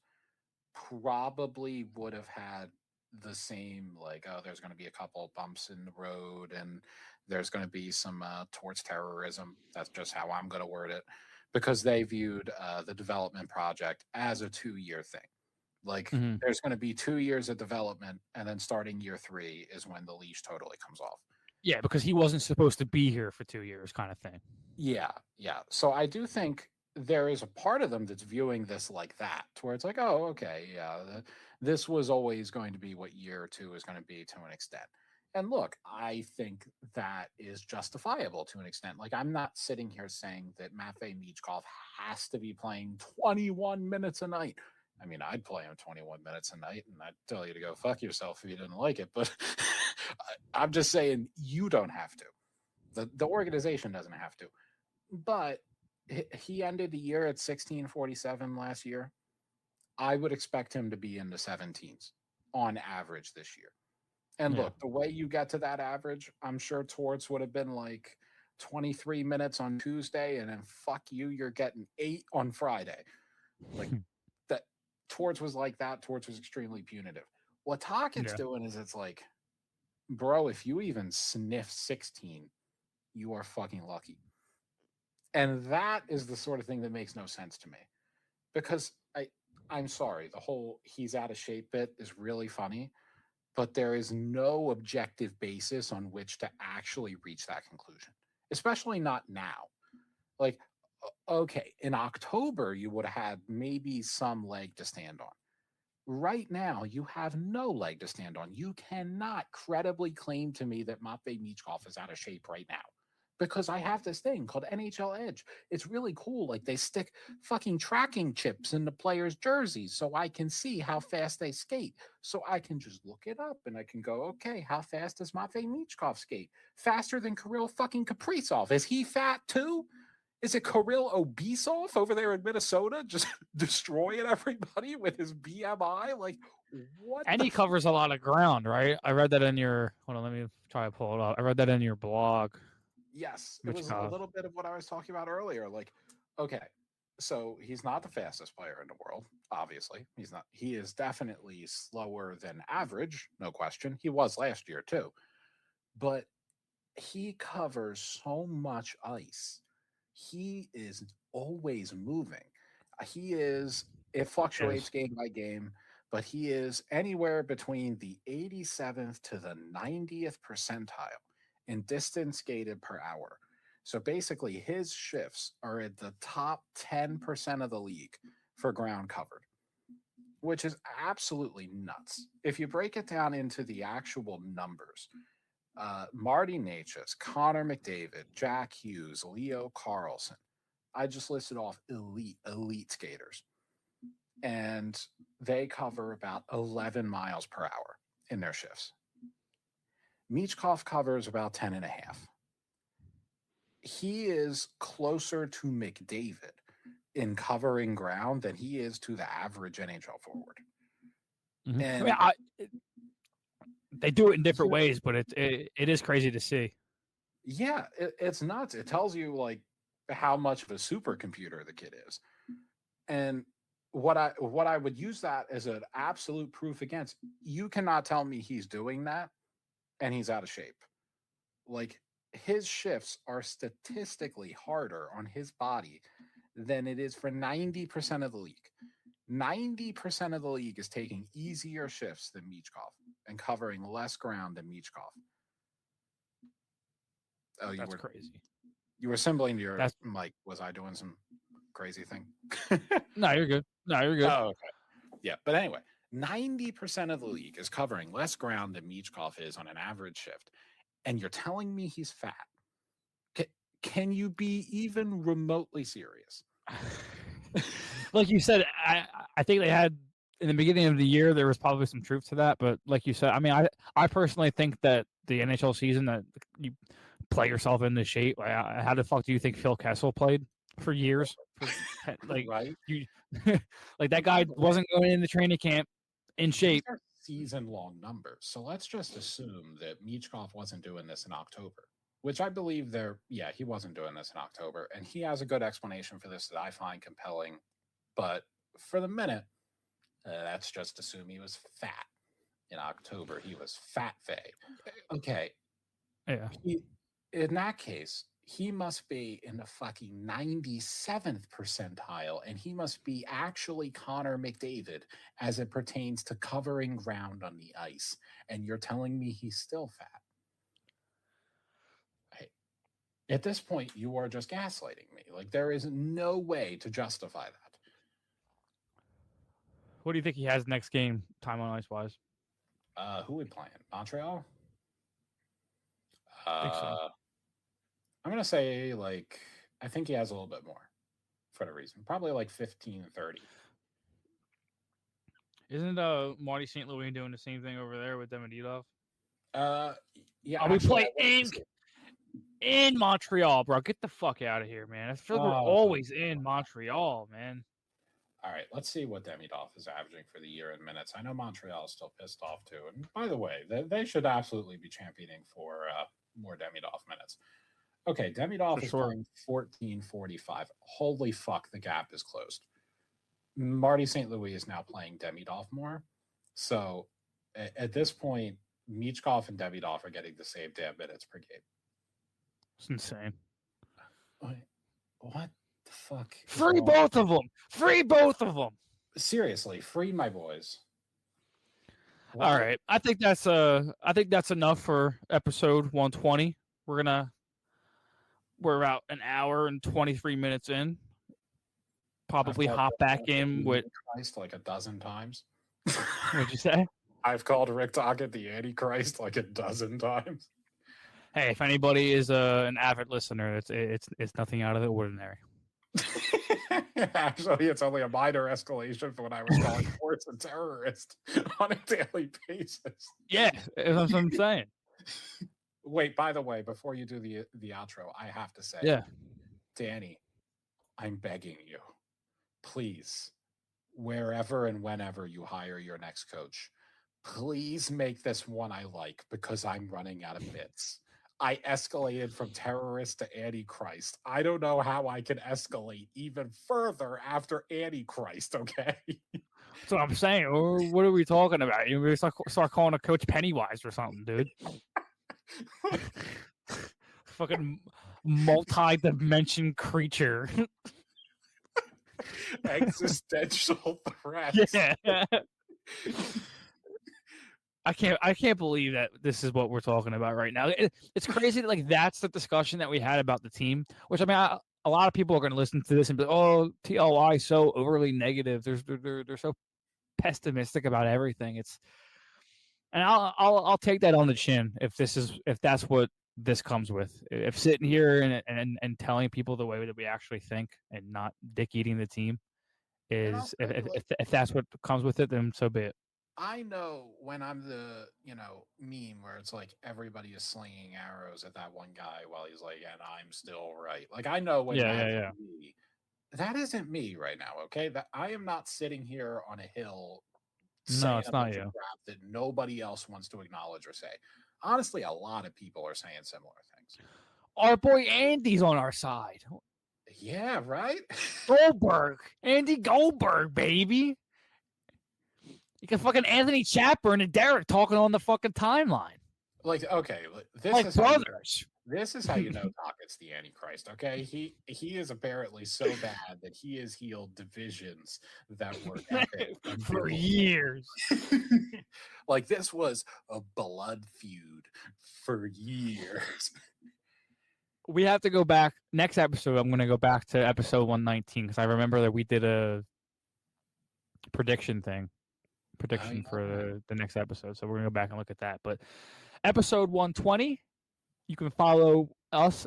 probably would have had the same, like, oh, there's going to be a couple bumps in the road and there's going to be some towards terrorism. That's just how I'm going to word it, because they viewed the development project as a 2-year thing. Like, there's going to be 2 years of development, and then starting year 3 is when the leash totally comes off. Yeah, because he wasn't supposed to be here for 2 years, kind of thing. Yeah. So I do think there is a part of them that's viewing this like that, to where it's like, oh, okay, yeah, this was always going to be what year 2 is going to be to an extent. And look, I think that is justifiable to an extent. Like, I'm not sitting here saying that Matvei Michkov has to be playing 21 minutes a night. I mean, I'd play him 21 minutes a night, and I'd tell you to go fuck yourself if you didn't like it. But I'm just saying you don't have to. The organization doesn't have to. But he ended the year at 1647 last year. I would expect him to be in the 17s on average this year. And look, the way you get to that average, I'm sure Torts would have been like 23 minutes on Tuesday, and then fuck you, you're getting 8 on Friday. Like that. Torts was like that. Torts was extremely punitive. What Tockett's doing is, it's like, bro, if you even sniff 16, you are fucking lucky. And that is the sort of thing that makes no sense to me, because I'm sorry, the whole he's out of shape bit is really funny, but there is no objective basis on which to actually reach that conclusion, especially not now. Like, okay, in October, you would have had maybe some leg to stand on. Right now, you have no leg to stand on. You cannot credibly claim to me that Matvei Michkov is out of shape right now, because I have this thing called NHL Edge. It's really cool. Like, they stick fucking tracking chips in the players' jerseys so I can see how fast they skate. So I can just look it up and I can go, okay, how fast does Matvei Michkov skate? Faster than Kirill fucking Kaprizov. Is he fat too? Is it Kirill Obesov over there in Minnesota just destroying everybody with his BMI? Like, what? And he covers a lot of ground, right? I read that in your. Hold on, let me try to pull it up. I read that in your blog. Yes, it was a little bit of what I was talking about earlier. Like, okay, so he's not the fastest player in the world. Obviously, he's not. He is definitely slower than average, no question. He was last year too, but he covers so much ice. He is always moving. It fluctuates game by game, but he is anywhere between the 87th to the 90th percentile in distance skated per hour. So basically, his shifts are at the top 10% of the league for ground covered, which is absolutely nuts. If you break it down into the actual numbers, Marty Natchez, Connor McDavid, Jack Hughes, Leo Carlson, I just listed off elite skaters. And they cover about 11 miles per hour in their shifts. Michkov covers about 10 and a half. He is closer to McDavid in covering ground than he is to the average NHL forward. Mm-hmm. And they do it in different ways, but it is crazy to see. Yeah, it's nuts. It tells you like how much of a supercomputer the kid is. And what I would use that as an absolute proof against, you cannot tell me he's doing that and he's out of shape. Like, his shifts are statistically harder on his body than it is for 90% of the league. 90% of the league is taking easier shifts than Michkov and covering less ground than Michkov. Oh, That's crazy. You were symboling to your mic. Was I doing some crazy thing? No, you're good. Oh, okay. Yeah, but anyway, 90% of the league is covering less ground than Michkov is on an average shift. And you're telling me he's fat. Can you be even remotely serious? Like you said, I think they had, in the beginning of the year, there was probably some truth to that. But like you said, I mean, I personally think that the NHL season, that you play yourself into shape. How the fuck do you think Phil Kessel played for years? Like, right? Like, that guy wasn't going into training camp in shape. Season-long numbers. So let's just assume that Michkov wasn't doing this in October, which I believe he wasn't doing this in October. And he has a good explanation for this that I find compelling. But for the minute, let's just assume he was fat in October. He was fat Faye. Okay. Yeah. In that case, he must be in the fucking 97th percentile, and he must be actually Connor McDavid as it pertains to covering ground on the ice. And you're telling me he's still fat. At this point, you are just gaslighting me. Like, there is no way to justify that. What do you think he has next game, time on ice wise? Who we playing? Montreal? I think so. I'm going to say, like, I think he has a little bit more for the reason. Probably like 15, 30. Isn't Marty St. Louis doing the same thing over there with Demidov? Yeah. We play in Montreal, bro. Get the fuck out of here, man. I feel like we're always in Montreal, man. All right, let's see what Demidov is averaging for the year in minutes. I know Montreal is still pissed off, too. And by the way, they should absolutely be championing for more Demidov minutes. Okay, Demidov is playing 14:45. Holy fuck, the gap is closed. Marty St. Louis is now playing Demidov more. So at this point, Michkov and Demidov are getting the same damn minutes per game. It's insane. What the fuck? Free both of them. Free both of them. Seriously, free my boys. What? All right. I think that's enough for episode 120. We're about an hour and 23 minutes in. Probably hop back in with Christ like a dozen times. What'd you say? I've called Rick Tocchet the Antichrist like a dozen times. Hey, if anybody is an avid listener, it's nothing out of the ordinary. Actually, it's only a minor escalation from when I was calling Force a terrorist on a daily basis. Yeah, that's what I'm saying. Wait, by the way, before you do the outro, I have to say, Danny, I'm begging you, please, wherever and whenever you hire your next coach, please make this one I like, because I'm running out of bits. I escalated from terrorist to Antichrist. I don't know how I can escalate even further after Antichrist, okay? That's what I'm saying. What are we talking about? You start calling a coach Pennywise or something, dude. Fucking multi-dimension creature. Existential threat. Yeah. I can't believe that this is what we're talking about right now. It's crazy that like that's the discussion that we had about the team. Which I mean, a lot of people are going to listen to this and be, "Oh, TLY so overly negative. They're so pessimistic about everything." And I'll take that on the chin if that's what this comes with. If sitting here and telling people the way that we actually think and not dick eating the team is if that's what comes with it, then so be it. I know when I'm the, meme where it's like everybody is slinging arrows at that one guy while he's like, and I'm still right. Like, I know when Yeah. me. That isn't me right now, okay? That I am not sitting here on a hill saying It's a not bunch you. of crap that nobody else wants to acknowledge or say. Honestly, a lot of people are saying similar things. Our boy Andy's on our side. Yeah, right? Goldberg. Andy Goldberg, baby. You can fucking Anthony Chapman and Derek talking on the fucking timeline. Like, okay, this Like is brothers. This is how you know Tockett's the Antichrist, okay? He is apparently so bad that he has healed divisions that were epic for years. Like, this was a blood feud for years. We have to go back. Next episode, I'm going to go back to episode 119 because I remember that we did a prediction for the next episode. So we're going to go back and look at that. But episode 120, you can follow us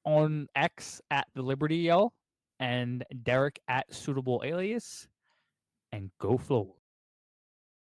on X at the Liberty Yell and Derek at Suitable Alias, and go forward.